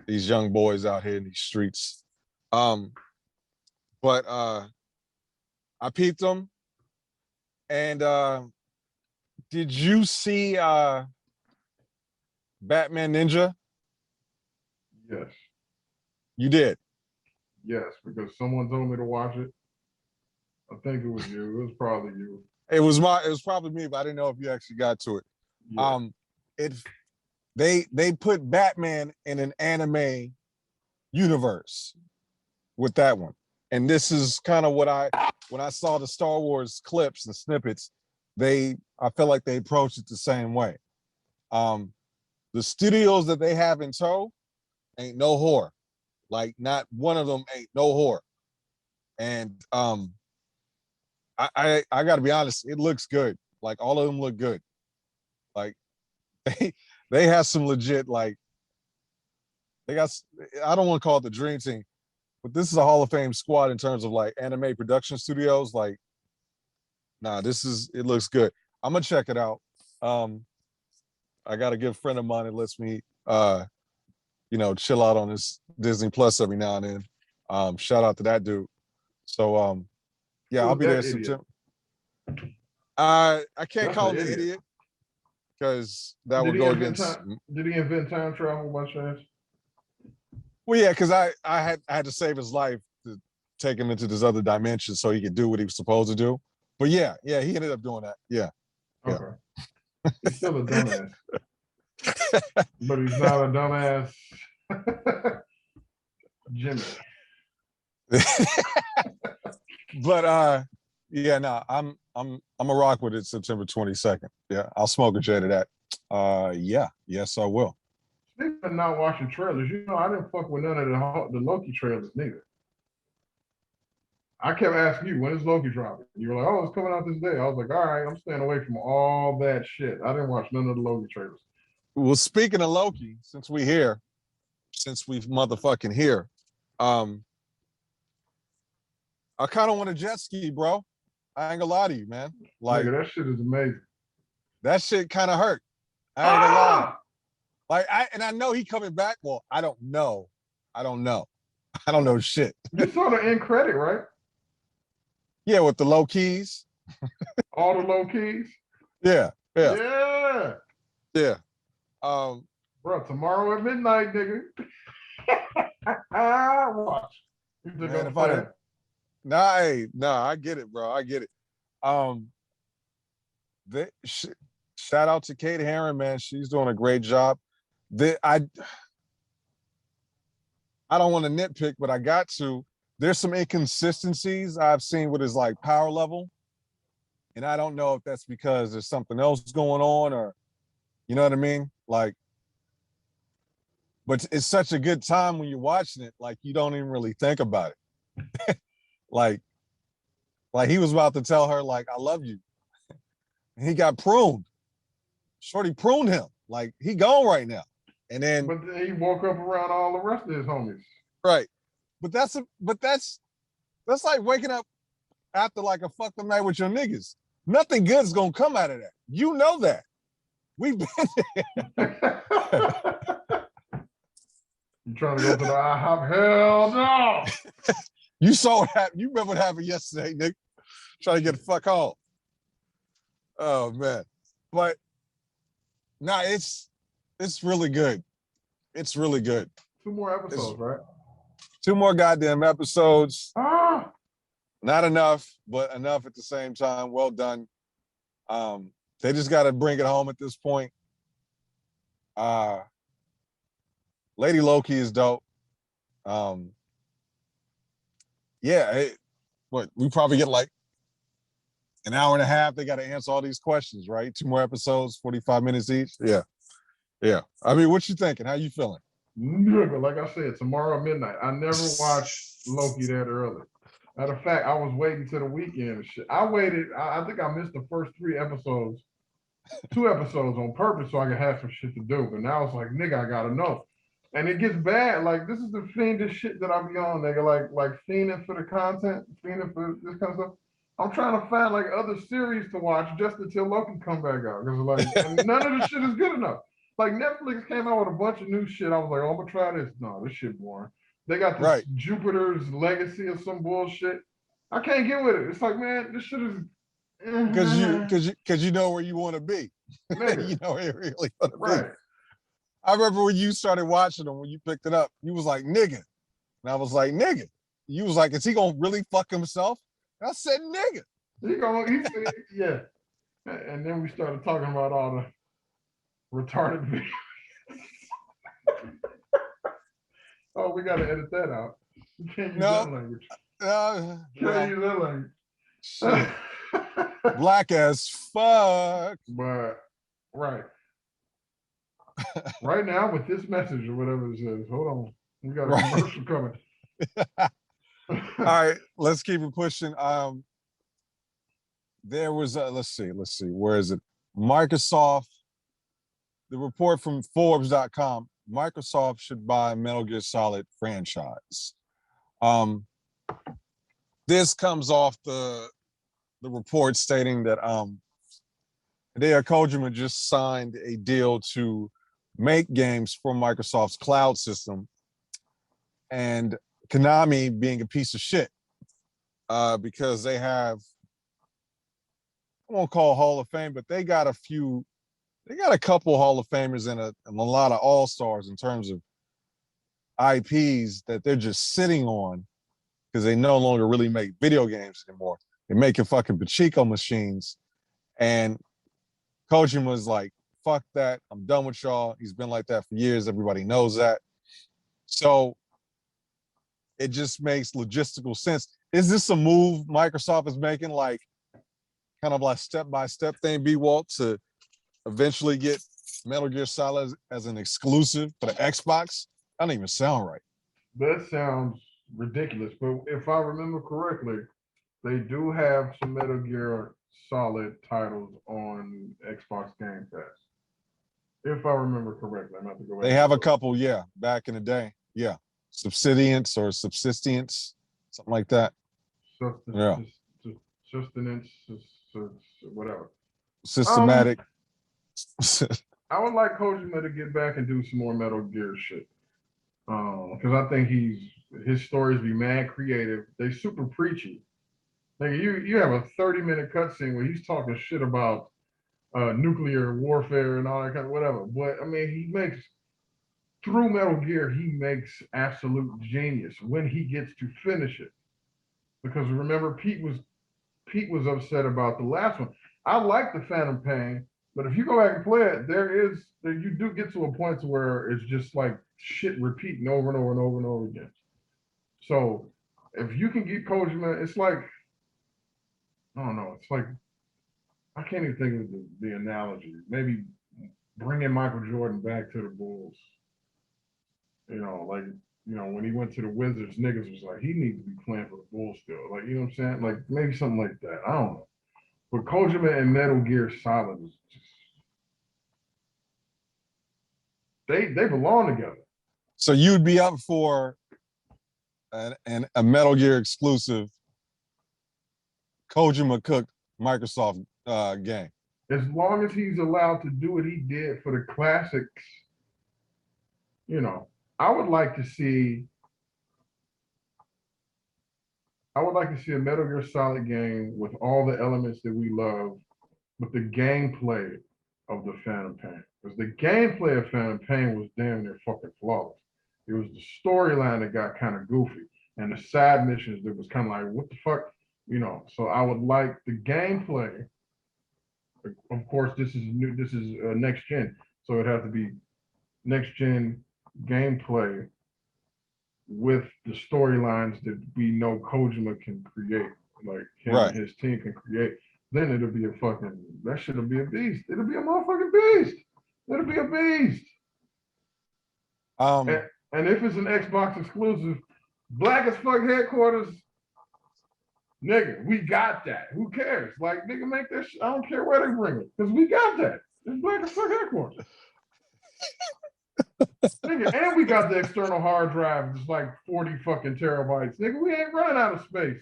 young boys out here in these streets. But I peeped them, and did you see Batman Ninja? Yes. You did? Yes, because someone told me to watch it. I think it was you. It was probably you. It was probably me, but I didn't know if you actually got to it. Yeah. They put Batman in an anime universe with that one. And this is kind of when I saw the Star Wars clips and snippets, I felt like they approached it the same way. The studios that they have in tow ain't no horror. Like, not one of them ain't no horror. And I gotta be honest, it looks good. Like, all of them look good. Like, they have some legit, like, I don't want to call it the dream team, but this is a Hall of Fame squad in terms of like anime production studios. Like, nah, it looks good. I'm gonna check it out. I got a good friend of mine that lets me chill out on this Disney Plus every now and then. Shout out to that dude. So yeah, I'll be there in September. I can't call him an idiot, because that would go against. Did he invent time travel by chance? Well, yeah, because I had to save his life to take him into this other dimension so he could do what he was supposed to do. But yeah, he ended up doing that. Yeah. Okay. He's still a dumbass. But he's not a dumbass Jimmy. But yeah, no, I'm a rock with it September 22nd. Yeah, I'll smoke a J to that. Yeah, yes, I will. Speaking of not watching trailers, you know, I didn't fuck with none of the Loki trailers neither. I kept asking you, when is Loki dropping? You were like, oh, it's coming out this day. I was like, all right, I'm staying away from all that shit. I didn't watch none of the Loki trailers. Well, speaking of Loki, since we've motherfucking here, I kind of want a jet ski, bro. I ain't gonna lie to you, man. Like, nigga, that shit is amazing. that shit kind of hurt. I ain't gonna lie. Like, I know he coming back. Well, I don't know. I don't know shit. You saw the end credit, right? Yeah, with the low keys. All the low keys. Yeah. Bro, tomorrow at midnight, nigga. Watch. You think Man, I'm if I playing? Nah, I get it, bro. I get it. Shout out to Kate Herron, man. She's doing a great job. I don't want to nitpick, but I got to. There's some inconsistencies I've seen with his like power level. And I don't know if that's because there's something else going on or, you know what I mean? Like, but it's such a good time when you're watching it, like you don't even really think about it. like he was about to tell her, like, I love you. He got pruned. Shorty pruned him. Like, he gone right now. And then, but then he woke up around all the rest of his homies. Right. But that's like waking up after like a fucked up night with your niggas. Nothing good is gonna come out of that. You know that. We've been there. You trying to go to the IHOP? Hell no. You saw what happened. You remember what happened yesterday, Nick. Trying to get the fuck home. Oh man. But nah, it's really good. It's really good. 2 more episodes, right? 2 more goddamn episodes. Ah. Not enough, but enough at the same time. Well done. They just got to bring it home at this point. Lady Loki is dope. Yeah, we probably get like an hour and a half. They got to answer all these questions, right? 2 more episodes, 45 minutes each. Yeah. I mean, what you thinking? How you feeling? Nigga, like I said, tomorrow midnight. I never watched Loki that early. Matter of fact, I was waiting till the weekend and shit. I waited. I think I missed the first 3 episodes, 2 episodes on purpose so I could have some shit to do. But now it's like, nigga, I gotta know. And it gets bad. Like, this is the fiendish shit that I be on, nigga. Like fiending for the content, fiending for this kind of stuff. I'm trying to find like other series to watch just until Loki come back out. Because like, and none of the shit is good enough. Like Netflix came out with a bunch of new shit. I was like, oh, I'm gonna try this. No, this shit boring. They got this Right. Jupiter's Legacy or some bullshit. I can't get with it. It's like, man, this shit is because you know where you want to be. You know where you really want to be. I remember when you started watching them, when you picked it up, you was like, nigga. And I was like, nigga. You was like, is he gonna really fuck himself? And I said, nigga. He said, yeah. And then we started talking about all the retarded videos. Oh, we gotta edit that out. You can't use that language. Can't use that language. Black as fuck. But right. Right now with this message or whatever it says. Hold on. We got a commercial coming. All right, let's keep it pushing. There was let's see, where is it? Microsoft, the report from Forbes.com, Microsoft should buy Metal Gear Solid franchise. This comes off the report stating that Hideo Kojima just signed a deal to make games for Microsoft's cloud system, and Konami being a piece of shit because they have, I won't call Hall of Fame, but they got a couple Hall of Famers and a lot of all-stars in terms of IPs that they're just sitting on because they no longer really make video games anymore. They're making fucking Pachinko machines. And Kojima's like, fuck that. I'm done with y'all. He's been like that for years. Everybody knows that. So it just makes logistical sense. Is this a move Microsoft is making, like kind of like step-by-step thing, B-Walt, to eventually get Metal Gear Solid as an exclusive for the Xbox? That don't even sound right. That sounds ridiculous, but if I remember correctly, they do have some Metal Gear Solid titles on Xbox Game Pass. If I remember correctly, I'm about to go back. They have a couple, yeah, back in the day. Yeah. Subsistence or subsistence, something like that. Yeah. Sustenance, whatever. Systematic. I would like Kojima to get back and do some more Metal Gear shit. Because I think his stories be mad creative. They super preachy. Like you have a 30-minute cutscene where he's talking shit about nuclear warfare and all that kind of whatever. But I mean, he makes through Metal Gear, he makes absolute genius when he gets to finish it. Because remember, Pete was upset about the last one. I like the Phantom Pain, but if you go back and play it, you do get to a point to where it's just like shit repeating over and over and over and over again. So if you can get Kojima, it's like, I don't know, it's like, I can't even think of the analogy. Maybe bringing Michael Jordan back to the Bulls. When he went to the Wizards, niggas was like, he needs to be playing for the Bulls still. Like, you know what I'm saying? Like, maybe something like that. I don't know. But Kojima and Metal Gear Solid is just, they belong together. So you'd be up for a Metal Gear exclusive Kojima cooked Microsoft game. As long as he's allowed to do what he did for the classics, I would like to see a Metal Gear Solid game with all the elements that we love, with the gameplay of the Phantom Pain. Because the gameplay of Phantom Pain was damn near fucking flawless. It was the storyline that got kind of goofy, and the side missions that was kind of like, what the fuck, So I would like the gameplay. Of course, this is new. This is next gen, so it has to be next gen gameplay with the storylines that we know Kojima can create, like him and his team can create. Then it'll be that shit'll be a beast. It'll be a motherfucking beast. It'll be a beast. And if it's an Xbox exclusive, black as fuck headquarters, nigga, we got that. Who cares? Like, nigga, make that shit. I don't care where they bring it, because we got that. It's black as fuck headquarters. Nigga, and we got the external hard drive. It's like 40 fucking terabytes. Nigga, we ain't running out of space.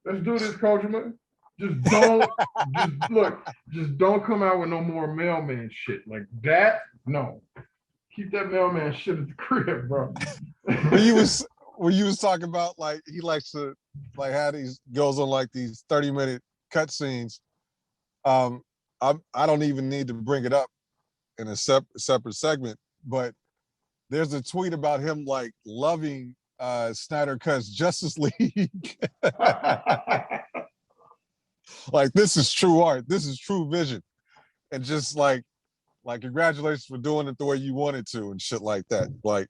Let's do this, Kojima. Just don't come out with no more mailman shit. Like that, no. Keep that mailman shit at the crib, bro. when you was talking about, like, he likes to like how these goes on like these 30-minute cutscenes. I don't even need to bring it up in a separate segment, but there's a tweet about him like loving Snyder Cut's Justice League. Like, this is true art, this is true vision, and just like congratulations for doing it the way you wanted to and shit like that. Like,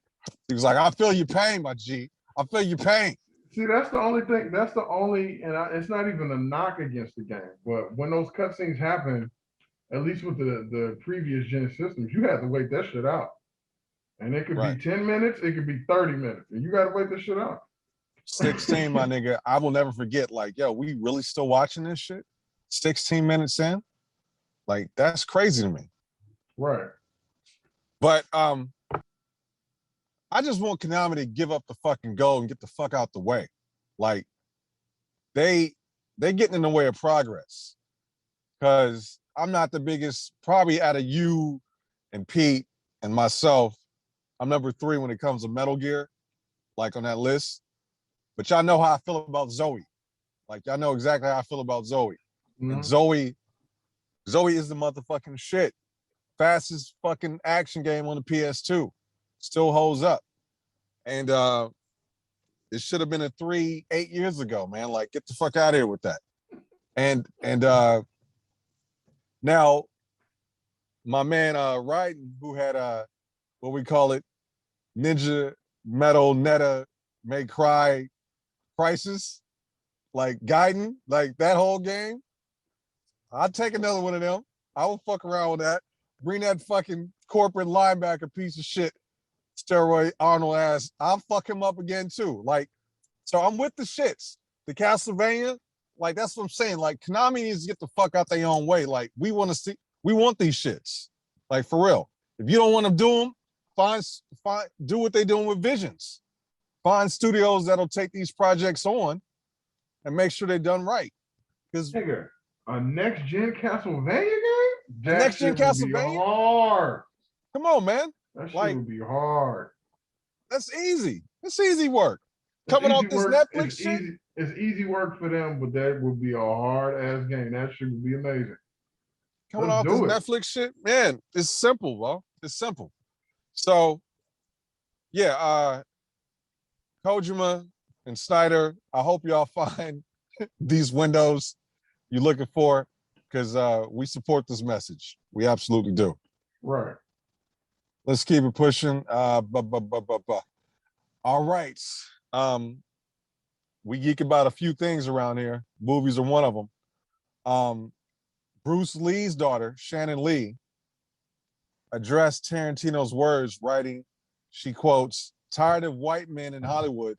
he was like, I feel your pain, my G. I feel your pain. See, that's the only thing. That's the only, it's not even a knock against the game. But when those cutscenes happen, at least with the previous gen systems, you had to wait that shit out. And it could be 10 minutes, it could be 30 minutes. And you got to wait this shit out. 16, my nigga. I will never forget, like, yo, we really still watching this shit? 16 minutes in? Like, that's crazy to me. Right. But I just want Konami to give up the fucking goal and get the fuck out the way. Like, they getting in the way of progress. Because I'm not the biggest, probably out of you and Pete and myself, I'm number 3 when it comes to Metal Gear, like on that list. But y'all know how I feel about Zoe. Like, y'all know exactly how I feel about Zoe. Mm-hmm. And Zoe is the motherfucking shit. Fastest fucking action game on the PS2. Still holds up. And it should have been a 8 years ago, man. Like, get the fuck out of here with that. And now my man Ryden, who had what we call it, Ninja Metal Neta May Cry, Crisis, like Gaiden, like that whole game. I'd take another one of them. I will fuck around with that. Bring that fucking corporate linebacker piece of shit, steroid Arnold ass. I'll fuck him up again too. Like, so I'm with the shits. The Castlevania, like that's what I'm saying. Like Konami needs to get the fuck out their own way. Like we want these shits. Like for real. If you don't want to do them, do what they're doing with Visions. Find studios that'll take these projects on and make sure they're done right. Because a next gen Castlevania game? That next gen Castlevania? Be hard. Come on, man. That shit like, would be hard. That's easy. It's easy work. Coming off this Netflix shit. It's easy work for them, but that would be a hard ass game. That shit would be amazing. Coming off this Netflix shit, man, it's simple, bro. It's simple. So, yeah, Kojima and Snyder, I hope y'all find these windows you're looking for, because we support this message. We absolutely do. Right. Let's keep it pushing. All right. We geek about a few things around here. Movies are one of them. Bruce Lee's daughter, Shannon Lee, addressed Tarantino's words, writing, she quotes, "Tired of white men in Hollywood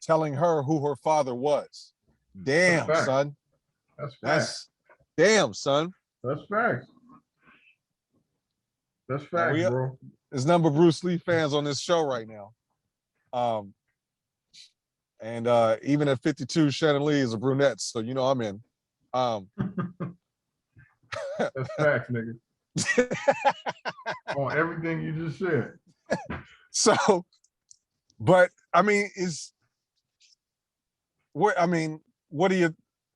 telling her who her father was." Damn, son. That's damn, son. That's facts. That's facts, bro. There's a number of Bruce Lee fans on this show right now. And even at 52, Shannon Lee is a brunette, so you know I'm in. That's facts, nigga. On everything you just said. So, but I mean, what do you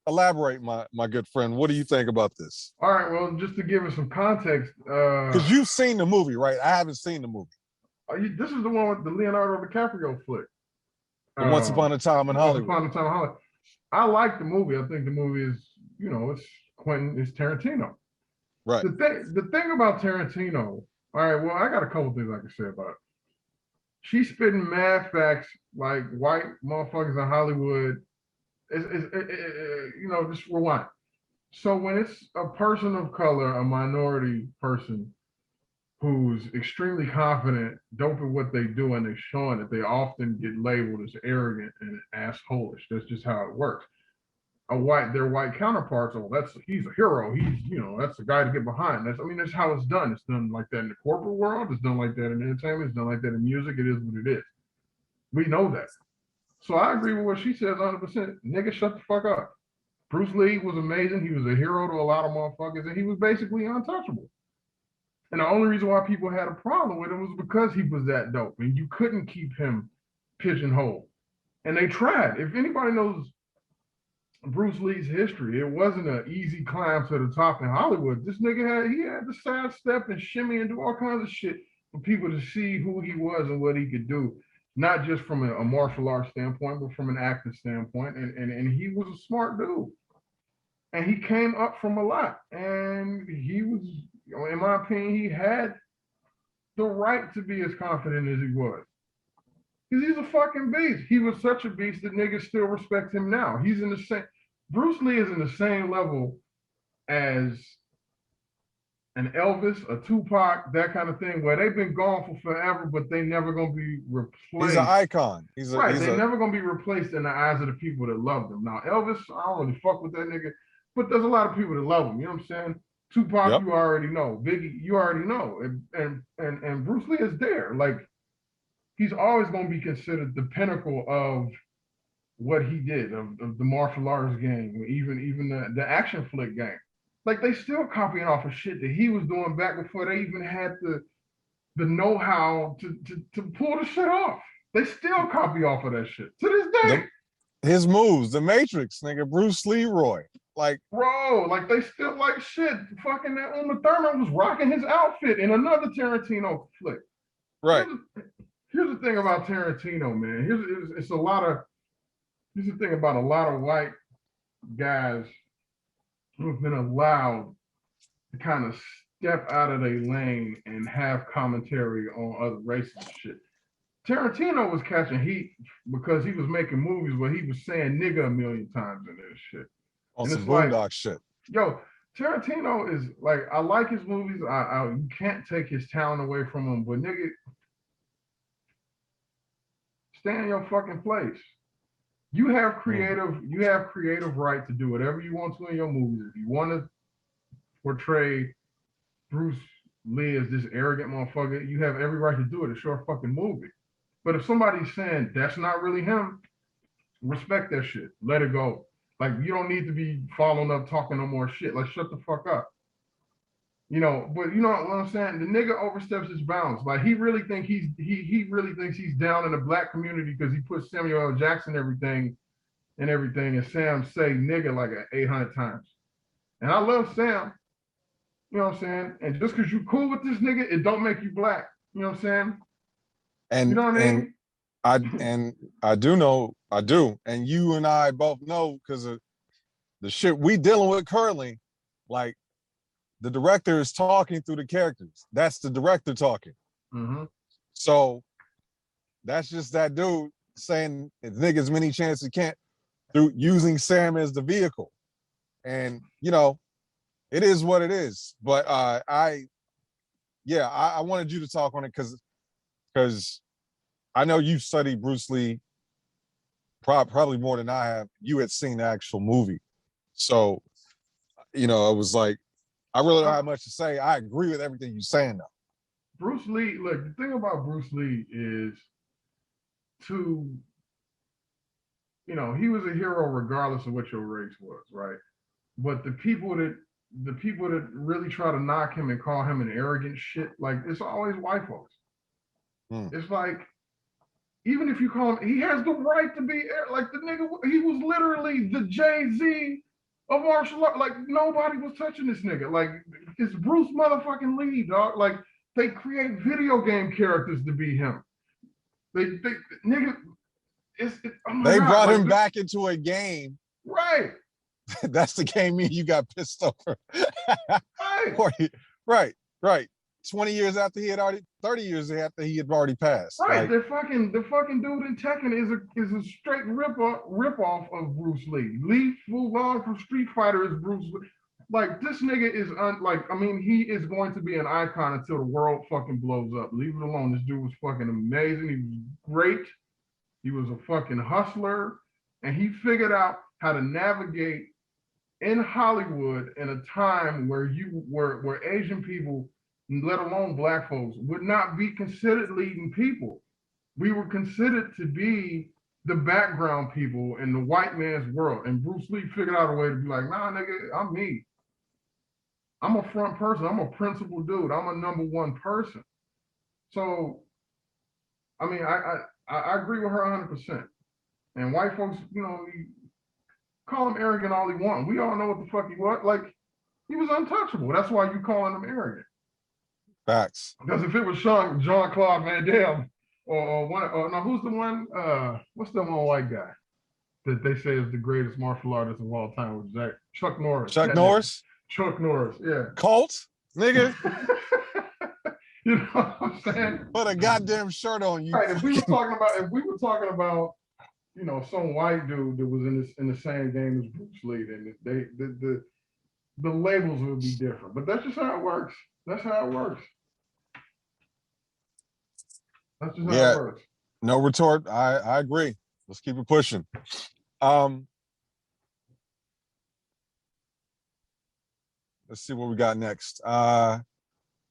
elaborate, my good friend? What do you think about this? All right, well, just to give it some context, because you've seen the movie, right? I haven't seen the movie. This is the one with the Leonardo DiCaprio flick. Once Upon a Time in Hollywood. Once Upon a Time in Hollywood. I like the movie. I think the movie is, it's Tarantino. Right. The thing about Tarantino, all right, well, I got a couple things I can say about it. She's spitting mad facts like white motherfuckers in Hollywood. Just rewind. So when it's a person of color, a minority person who's extremely confident, dope at what they do, and they're showing it, they often get labeled as arrogant and assholish. That's just how it works. Their white counterparts, he's a hero. He's, that's the guy to get behind. That's how it's done. It's done like that in the corporate world. It's done like that in entertainment. It's done like that in music. It is what it is. We know that. So I agree with what she says 100%. Nigga, shut the fuck up. Bruce Lee was amazing. He was a hero to a lot of motherfuckers, and he was basically untouchable. And the only reason why people had a problem with him was because he was that dope, and you couldn't keep him pigeonholed. And they tried. If anybody knows Bruce Lee's history, it wasn't an easy climb to the top in Hollywood. This nigga had to sidestep and shimmy and do all kinds of shit for people to see who he was and what he could do. Not just from a martial arts standpoint, but from an acting standpoint. And he was a smart dude. And he came up from a lot. And he was, in my opinion, he had the right to be as confident as he was. Because he's a fucking beast. He was such a beast that niggas still respect him now. He's in the same, Bruce Lee is in the same level as an Elvis, a Tupac, that kind of thing, where they've been gone for forever, but they never gonna be replaced. He's an icon. They're never gonna be replaced in the eyes of the people that love them. Now, Elvis, I don't really fuck with that nigga, but there's a lot of people that love him. You know what I'm saying? Tupac, yep. You already know. Biggie, you already know. And Bruce Lee is there. Like, he's always gonna be considered the pinnacle of what he did, of the martial arts game, even the action flick game. Like, they still copying off of shit that he was doing back before they even had the know-how to pull the shit off. They still copy off of that shit to this day. His moves, the Matrix, nigga, Bruce Leroy. Like, bro, like, they still like shit. Fucking Uma Thurman was rocking his outfit in another Tarantino flick. Right. Here's the thing about Tarantino, man. Here's the thing about a lot of white guys who've been allowed to kind of step out of their lane and have commentary on other races and shit. Tarantino was catching heat because he was making movies where he was saying nigga a million times in this shit. On And some it's like, boondock shit. yo, Tarantino is like, I like his movies. You can't take his talent away from him, but nigga, stay in your fucking place. You have creative right to do whatever you want to in your movies. If you want to portray Bruce Lee as this arrogant motherfucker, you have every right to do it. It's your fucking movie. But if somebody's saying that's not really him, respect that shit. Let it go. Like, you don't need to be following up talking no more shit. Like, shut the fuck up. You know, but you know what I'm saying? The nigga oversteps his bounds. Like, he really thinks he's down in the black community because he put Samuel L. Jackson and everything, and Sam say nigga like 800 times. And I love Sam. You know what I'm saying? And just because you cool with this nigga, it don't make you black. You know what I'm saying? And you know what I mean? I do. And you and I both know because of the shit we dealing with currently, like the director is talking through the characters. That's the director talking. Mm-hmm. So that's just that dude saying nigga as many chances he can't through using Sam as the vehicle. And you know, it is what it is. But I wanted you to talk on it because I know you studied Bruce Lee probably more than I have. You had seen the actual movie. So, you know, it was like, I really don't have much to say. I agree with everything you're saying, though. Bruce Lee, look, the thing about Bruce Lee is he was a hero regardless of what your race was, right? But the people that really try to knock him and call him an arrogant shit, like, it's always white folks. It's like, even if you call him, he has the right to be like the nigga. He was literally the Jay-Z of martial art. Like, nobody was touching this nigga. Like, it's Bruce motherfucking Lee, dog. Like, they create video game characters to be him. They nigga. They brought him back into a game. Right. That's the game you got pissed over. Right. Right. 20 years after 30 years after he had already passed. Right. Like, The fucking dude in Tekken is a straight rip off of Bruce Lee. Lee Fu-Long from Street Fighter is Bruce Lee. Like, this nigga is he is going to be an icon until the world fucking blows up. Leave it alone. This dude was fucking amazing. He was great. He was a fucking hustler, and he figured out how to navigate in Hollywood in a time where Asian people, let alone black folks, would not be considered leading people. We were considered to be the background people in the white man's world. And Bruce Lee figured out a way to be like, nah, nigga, I'm me. I'm a front person. I'm a principal dude. I'm a number one person. So, I mean, I agree with her 100%. And white folks, you call him arrogant all he want. We all know what the fuck he was. Like, he was untouchable. That's why you calling him arrogant. Facts. Because if it was Jean-Claude Van Damme who's the one? What's the one white guy that they say is the greatest martial artist of all time? Was Chuck Norris? Chuck Norris. Yeah. Colt, nigga. You know what I'm saying? Put a goddamn shirt on you. Right. If we were talking about, some white dude that was in the same game as Bruce Lee, then the labels would be different. But that's just how it works. That's how it works. That's just how it works. No retort. I agree. Let's keep it pushing. Let's see what we got next.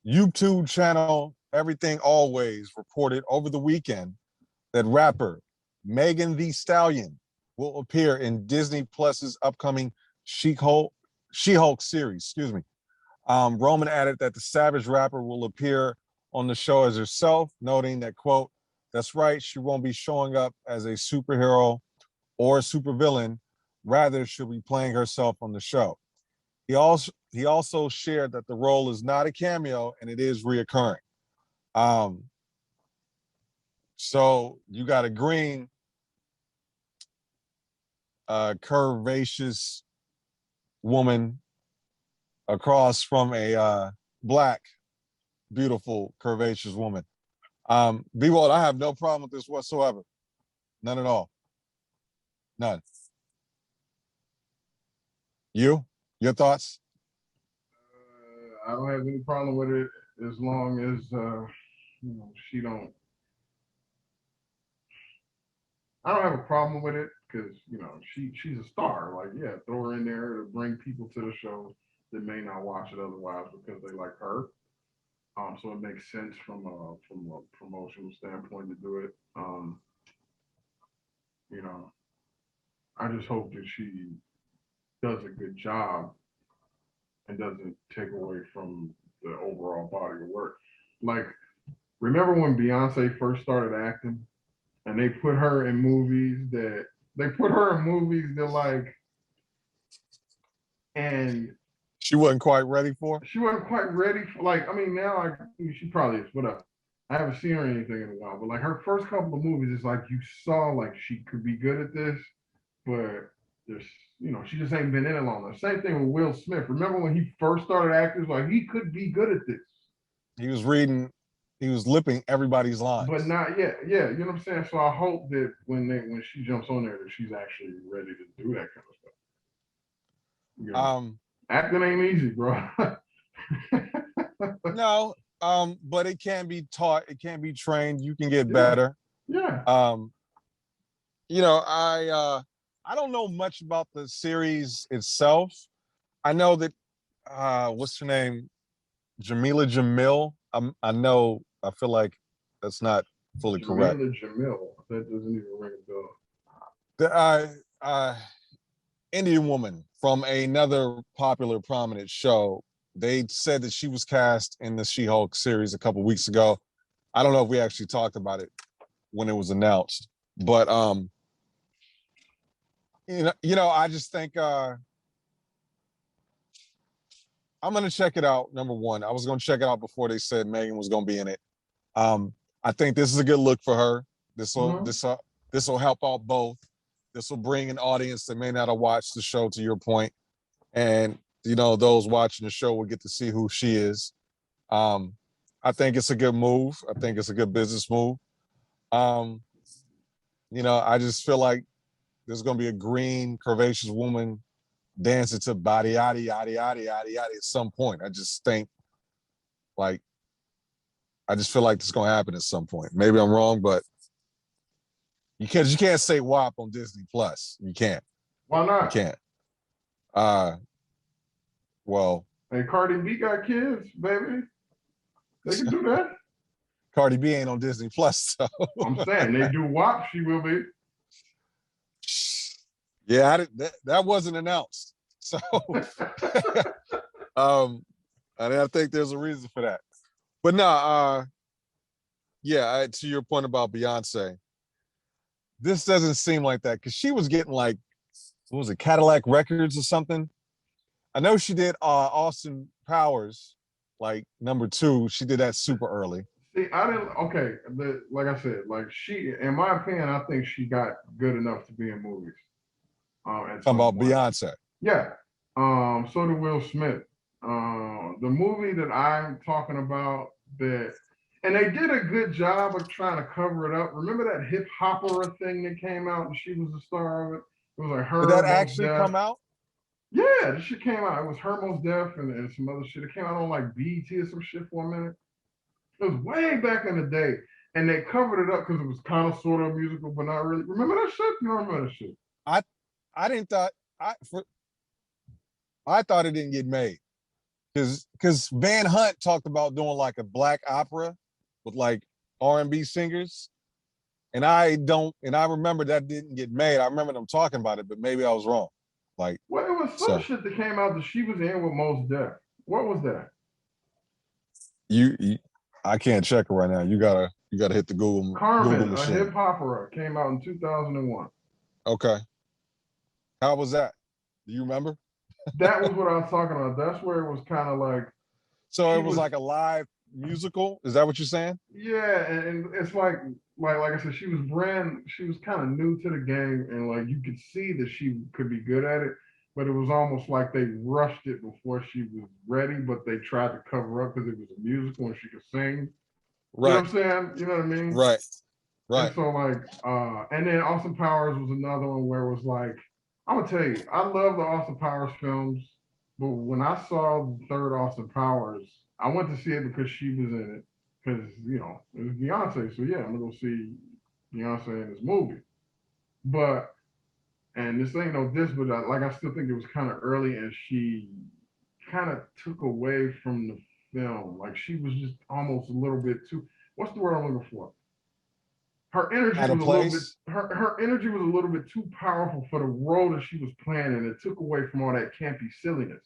YouTube channel Everything Always reported over the weekend that rapper Megan Thee Stallion will appear in Disney Plus's upcoming She-Hulk series. Excuse me. Roman added that the Savage rapper will appear on the show as herself, noting that, quote, "That's right, she won't be showing up as a superhero or a supervillain. Rather, she'll be playing herself on the show." He also shared that the role is not a cameo and it is reoccurring. So you got a green, curvaceous woman across from a black, beautiful, curvaceous woman. B-Walt, I have no problem with this whatsoever. None at all. None. You? Your thoughts? I don't have any problem with it as long as she don't. I don't have a problem with it because she's a star. Like, yeah, throw her in there to bring people to the show that may not watch it otherwise because they like her. So it makes sense from a promotional standpoint to do it. I just hope that she does a good job and doesn't take away from the overall body of work. Like, remember when Beyonce first started acting and they put her in movies that like, and She wasn't quite ready for? she wasn't quite ready for, like, I mean, now she probably is, whatever. I haven't seen her or anything in a while, but like her first couple of movies, it's like you saw like she could be good at this, but there's she just ain't been in it long enough. Same thing with Will Smith. Remember when he first started acting, like he could be good at this. He was lipping everybody's lines. But not yet. Yeah, you know what I'm saying? So I hope that when she jumps on there that she's actually ready to do that kind of stuff. Acting ain't easy, bro. No, but it can be taught, it can be trained, you can get better. Yeah. I don't know much about the series itself. I know that what's her name? Jamila Jamil. I feel like that's not fully correct. Jamila Jamil. That doesn't even ring a bell. The Indian woman from another popular prominent show. They said that she was cast in the She-Hulk series a couple weeks ago. I don't know if we actually talked about it when it was announced, but I just think I'm gonna check it out. Number one, I was gonna check it out before they said Megan was gonna be in it. I think this is a good look for her. This will help out both. This will bring an audience that may not have watched the show, to your point, and those watching the show will get to see who she is. I think it's a good move. I think it's a good business move. I just feel like there's gonna be a green, curvaceous woman dancing to body yaddy yaddy yaddy yaddy yaddy at some point. I just think, like, I just feel like it's gonna happen at some point. Maybe I'm wrong, but you can't say WAP on Disney Plus. You can't. Why not? You can't. Well. Hey, Cardi B got kids, baby. They can do that. Cardi B ain't on Disney Plus, so. I'm saying they do WAP, she will be. Yeah, that wasn't announced. So I think there's a reason for that. But no, to your point about Beyonce, this doesn't seem like that because she was getting like, what was it, Cadillac Records or something? I know she did Austin Powers, like number 2. She did that super early. See, I didn't. Okay, like I said, like she, in my opinion, I think she got good enough to be in movies. Talking about Beyonce. Yeah. So did Will Smith. The movie that I'm talking about, and they did a good job of trying to cover it up. Remember that hip hopera thing that came out and she was the star of it? It was like her. Did that actually come out? Yeah, this shit came out. It was her Most Def and some other shit. It came out on like BET or some shit for a minute. It was way back in the day. And they covered it up because it was kind of sort of musical, but not really. Remember that shit? You don't remember that shit? I didn't thought I thought it didn't get made because Van Hunt talked about doing like a black opera with like R&B singers, and I remember that didn't get made. I remember them talking about it, but maybe I was wrong. Like, well, it was some shit that came out that she was in with Mos Def. What was that? You I can't check it right now. You gotta hit the Google. Carmen, Google machine. a hip hopera, came out in 2001. Okay. How was that? Do you remember? That was what I was talking about. That's where it was kind of like. So it was like a live musical. Is that what you're saying? Yeah, and it's like I said, she was kind of new to the game, and like you could see that she could be good at it, but it was almost like they rushed it before she was ready. But they tried to cover up because it was a musical and she could sing. You know Right. what I'm saying? You know what I mean? Right. Right. And so like, and then Austin Powers was another one where it was like, I'm gonna tell you, I love the Austin Powers films, but when I saw the third Austin Powers, I went to see it because she was in it, because you know it was Beyonce. So yeah, I'm gonna go see Beyonce in this movie. But and this ain't no diss, but like I still think it was kind of early, and she kind of took away from the film. Like she was just almost a little bit too. What's the word I'm looking for? Her energy Out of was a little bit place. her energy was a little bit too powerful for the role that she was playing, and it took away from all that campy silliness.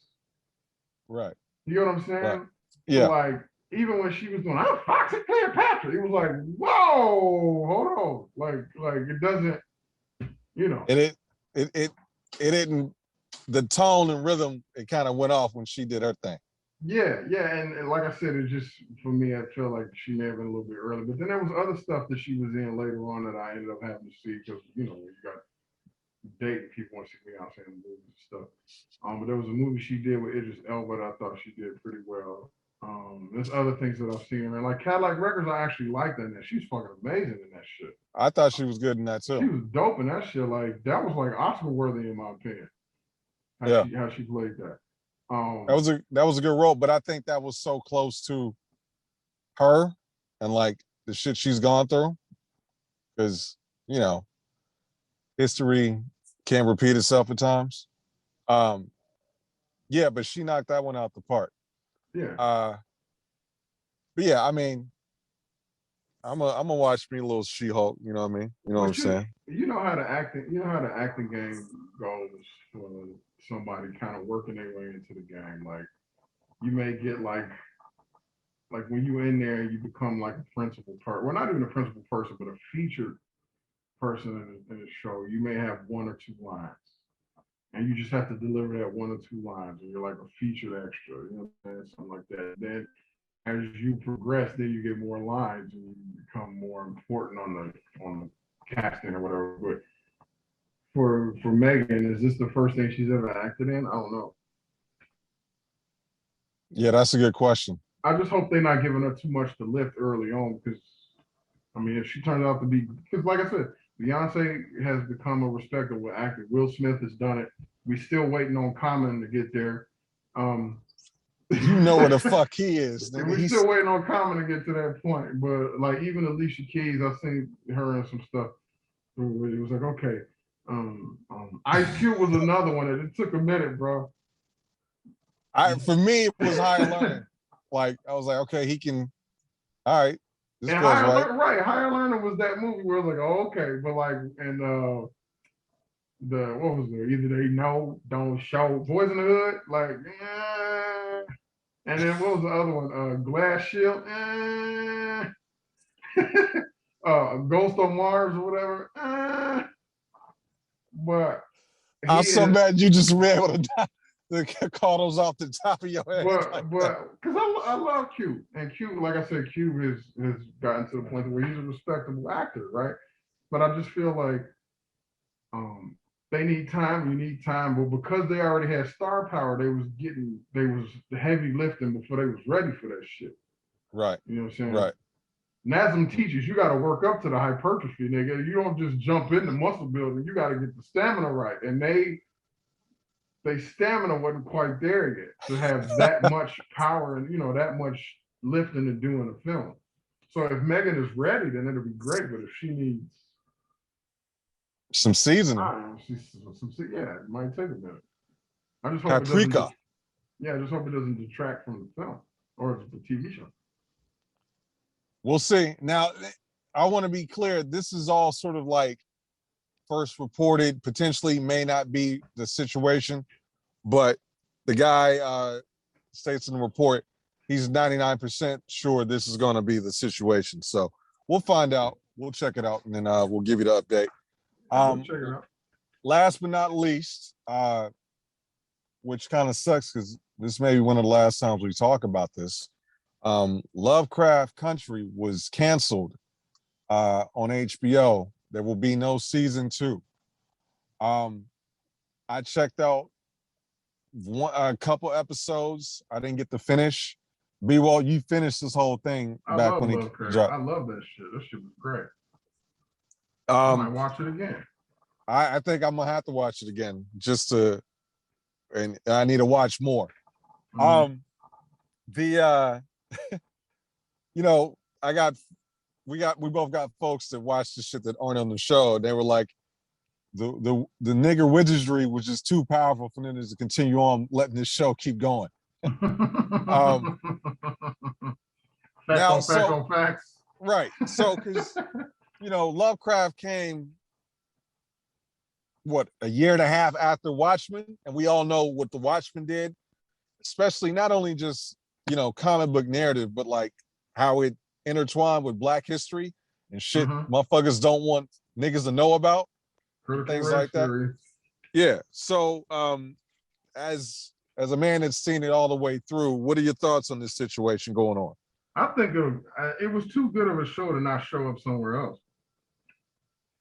Right. You know what I'm Right. saying? So Yeah. like even when she was doing I'm Fox and Cleopatra, it was like, whoa, hold on. Like it doesn't, you know. And it didn't, the tone and rhythm, it kind of went off when she did her thing. Yeah, and like I said, it just for me, I felt like she may have been a little bit early. But then there was other stuff that she was in later on that I ended up having to see because you know when you got dating people want to see Beyonce in the movies and stuff. But there was a movie she did with Idris Elba that I thought she did pretty well. There's other things that I've seen her in, like Cadillac Records. I actually liked that. She's fucking amazing in that shit. I thought she was good in that She too. was dope in that shit. Like that was like Oscar worthy in my opinion. Yeah. How she played that. That was a good role, but I think that was so close to her and like the shit she's gone through. Because, you know, history can't repeat itself at times. Um, yeah, but she knocked that one out the park. Yeah. But yeah, I mean, I'm gonna watch me a little She-Hulk. You know what I mean? You know what I'm saying? You know how the acting game goes for somebody kind of working their way into the game. Like you may get like when you in there, you become like a principal person. Well, not even a principal person, but a featured person in the show. You may have one or two lines, and you just have to deliver that one or two lines, and you're like a featured extra. You know what I'm saying? Something like that. Then as you progress, then you get more lines and you become more important on the casting or whatever. But for Megan, is this the first thing she's ever acted in? I don't know. Yeah, that's a good question. I just hope they're not giving her too much to lift early on because I mean, if she turns out to be, because like I said, Beyonce has become a respectable actor. Will Smith has done it. We still waiting on Common to get there. You know where the fuck he is. We're still waiting on Common to get to that point. But like even Alicia Keys, I've seen her in some stuff where it was like, okay. Ice Cube was another one that it took a minute, bro. For me, it was Higher Learning. Like I was like, okay, he can. All right, this And feels right. Higher Learning was that movie where it was like, oh, okay, but like, and the what was there? Either they know, don't show. Boys in the Hood, like, and then what was the other one? Glass Shield, Ghost on Mars or whatever. But I'm so mad you just were able to call those off the top of your head. But because I love Cube, and Cube, like I said, Cube has gotten to the point where he's a respectable actor, right? But I just feel like they need time. You need time, but because they already had star power, they was heavy lifting before they was ready for that shit. Right. You know what I'm saying? Right. NASM teaches you got to work up to the hypertrophy, nigga. You don't just jump into muscle building. You got to get the stamina right, and they stamina wasn't quite there yet to have that much power and you know that much lifting to do in a film. So if Megan is ready, then it'll be great. But if she needs some seasoning, yeah, it might take a minute. I just hope paprika. It doesn't. Yeah, I just hope it doesn't detract from the film or the TV show. We'll see. Now, I want to be clear. This is all sort of like first reported. Potentially, may not be the situation, but the guy states in the report he's 99% sure this is going to be the situation. So we'll find out. We'll check it out, and then we'll give you the update. Check it out. Last but not least, which kind of sucks because this may be one of the last times we talk about this. Lovecraft Country was canceled on HBO. There will be no season 2. I checked out a couple episodes. I didn't get to finish. B-Wall, you finished this whole thing I back love when he Lovecraft. dropped. I love that shit. That shit was great. I might Um, watch it again. I think I'm gonna have to watch it again just to, and I need to watch more. Mhm. The you know, we both got folks that watch the shit that aren't on the show. They were like, the nigger wizardry was just too powerful for them to continue on letting this show keep going. Um, Fact now, on fact so on facts. right, so because Lovecraft came what a year and a half after Watchmen, and we all know what the Watchmen did, especially not only just comic book narrative, but like how it intertwined with Black history and shit Mhm. motherfuckers don't want niggas to know about, and Critical things race like that. theory. Yeah. So as a man that's seen it all the way through, what are your thoughts on this situation going on? I think it was too good of a show to not show up somewhere else.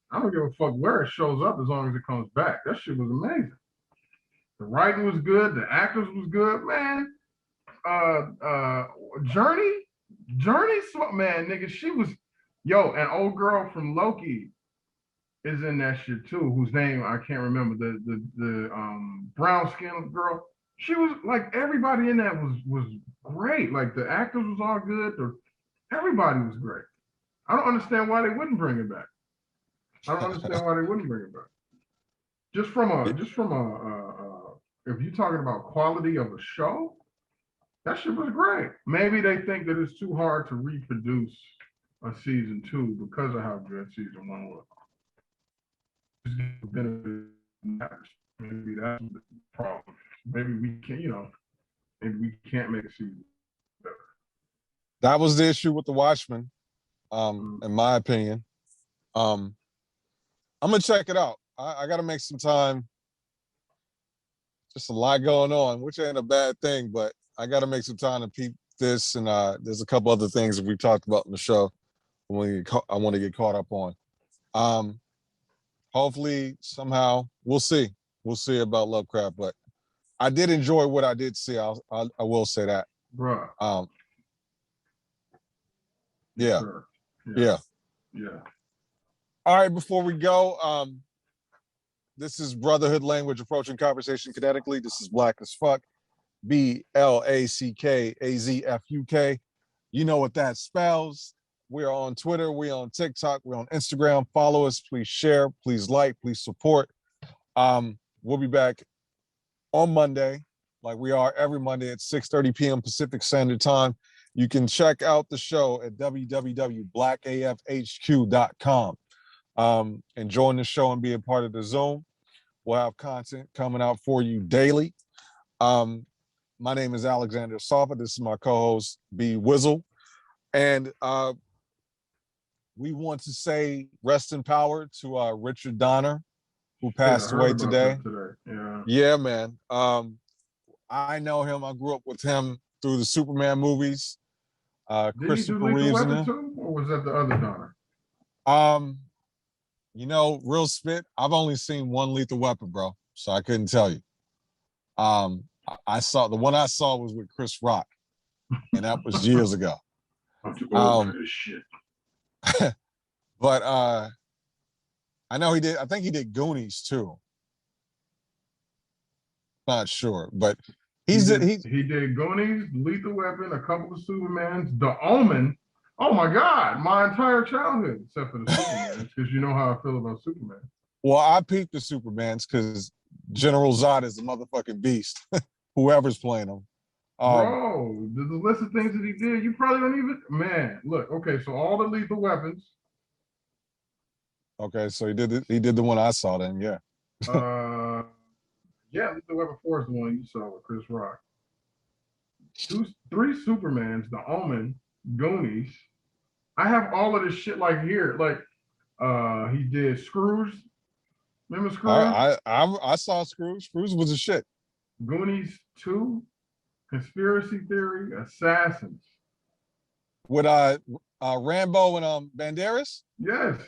I don't give a fuck where it shows up as long as it comes back. That shit was amazing. The writing was good. The actors was good, man. Journey, man, nigga, she was, an old girl from Loki is in that shit too, whose name I can't remember. The brown skinned girl. She was like everybody in that was great. Like the actors was all good. Everybody was great. I don't understand why they wouldn't bring it back. I don't understand why they wouldn't bring it back. If you're talking about quality of a show, that shit was great. Maybe they think that it's too hard to reproduce a season 2 because of how good season 1 was. Maybe that's the problem. Maybe we can't, maybe we can't make a season better. That was the issue with the Watchmen, in my opinion. I'm gonna check it out. I gotta make some time. Just a lot going on, which ain't a bad thing, but I gotta make some time to peep this. And there's a couple other things that we talked about in the show I want to get caught up on. Hopefully somehow we'll see. We'll see about Lovecraft, but I did enjoy what I did see. I will say that. Bruh. Yeah. Sure. Yeah. Yeah. All right, before we go, this is Brotherhood Language Approaching Conversation Kinetically. This is Black as Fuck. BLACKAZFUK. You know what that spells. We're on Twitter, we're on TikTok, we're on Instagram. Follow us, please share, please like, please support. We'll be back on Monday, like we are every Monday at 6:30 p.m. Pacific Standard Time. You can check out the show at www.blackafhq.com. And join the show and be a part of the Zoom. We'll have content coming out for you daily. My name is Alexander Safa. This is my co-host, B Wizzle. And we want to say rest in power to Richard Donner, who passed away today. Yeah, man. I know him. I grew up with him through the Superman movies. Did Christopher he do Reeves Lethal in Weapon them. too, or was that the other Donner? Real spit, I've only seen one Lethal Weapon, bro, so I couldn't tell you. I saw the one I saw was with Chris Rock, and that was years ago. I'm too old for this shit. But I know he did. I think he did Goonies too. Not sure, but he did Goonies, Lethal Weapon, a couple of Supermans, The Omen. Oh my God, my entire childhood, except for the Supermans, because you know how I feel about Superman. Well, I peeped the Supermans because General Zod is a motherfucking beast. Whoever's playing him. Bro, the list of things that he did, you probably don't even, man, look, okay, so all the Lethal Weapons. Okay, so he did the one I saw then, yeah. Yeah, Lethal Weapon 4 is the one you saw with Chris Rock. 3 Supermans, The Omen, Goonies. I have all of this shit like here. Like he did Scrooge. Remember Scrooge? I saw Scrooge. Scrooge was a shit. Goonies 2, Conspiracy Theory, Assassins. With Rambo and Banderas? Yes.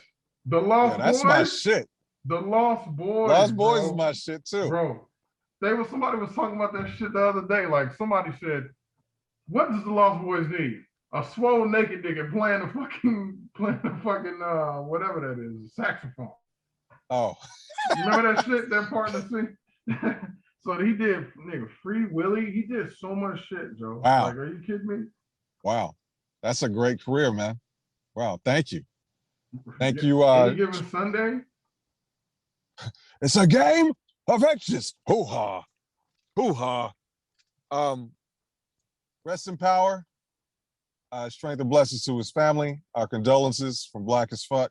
The Lost Boys. That's my shit. The Lost Boys. Lost Boys is my shit too. Bro. Somebody was talking about that shit the other day. Like somebody said, What does the Lost Boys need? A swole naked nigga playing the fucking whatever that is, saxophone. Oh, Remember that shit, that part of the scene? So he did, nigga, Free Willy. He did so much shit, Joe. Wow. Like, are you kidding me? wow. That's a great career, man. Wow. Thank you. Thank Yeah, you. Any Given Sunday. It's a game of inches. Hoo-ha. Hoo-ha. Rest in power. Strength and blessings to his family. Our condolences from Black as Fuck.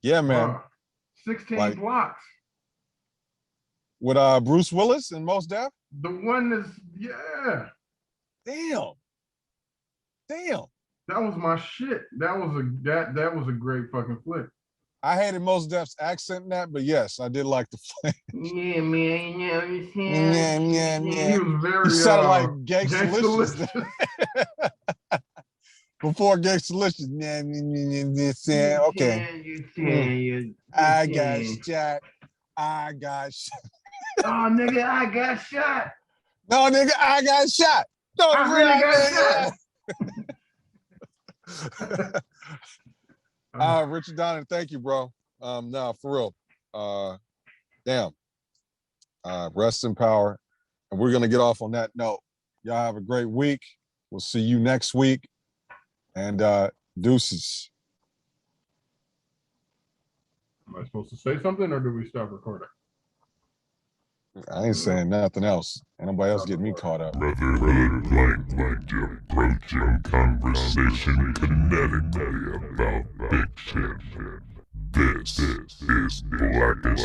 Yeah, man. 16 blocks. With Bruce Willis and Mos Def? The one is, yeah. Damn. That was my shit. That was a great fucking flick. I hated Mos Def's accent in that, but yes, I did like the flick. Yeah, man. Yeah, Yeah. He was very. He sounded like Gangsta Gangsta-licious. Before Gangsta-licious. Okay. I got shot. Oh, nigga, I got shot. No, nigga, I got shot. No, I really got shot. Richard Donner, thank you, bro. Nah, for real. Damn. Rest in power. And we're gonna get off on that note. Y'all have a great week. We'll see you next week. And deuces. Am I supposed to say something or do we stop recording? I ain't saying nothing else. Ain't nobody else getting me caught up. Rather blank approaching conversation kinetically about big shit. This is Black as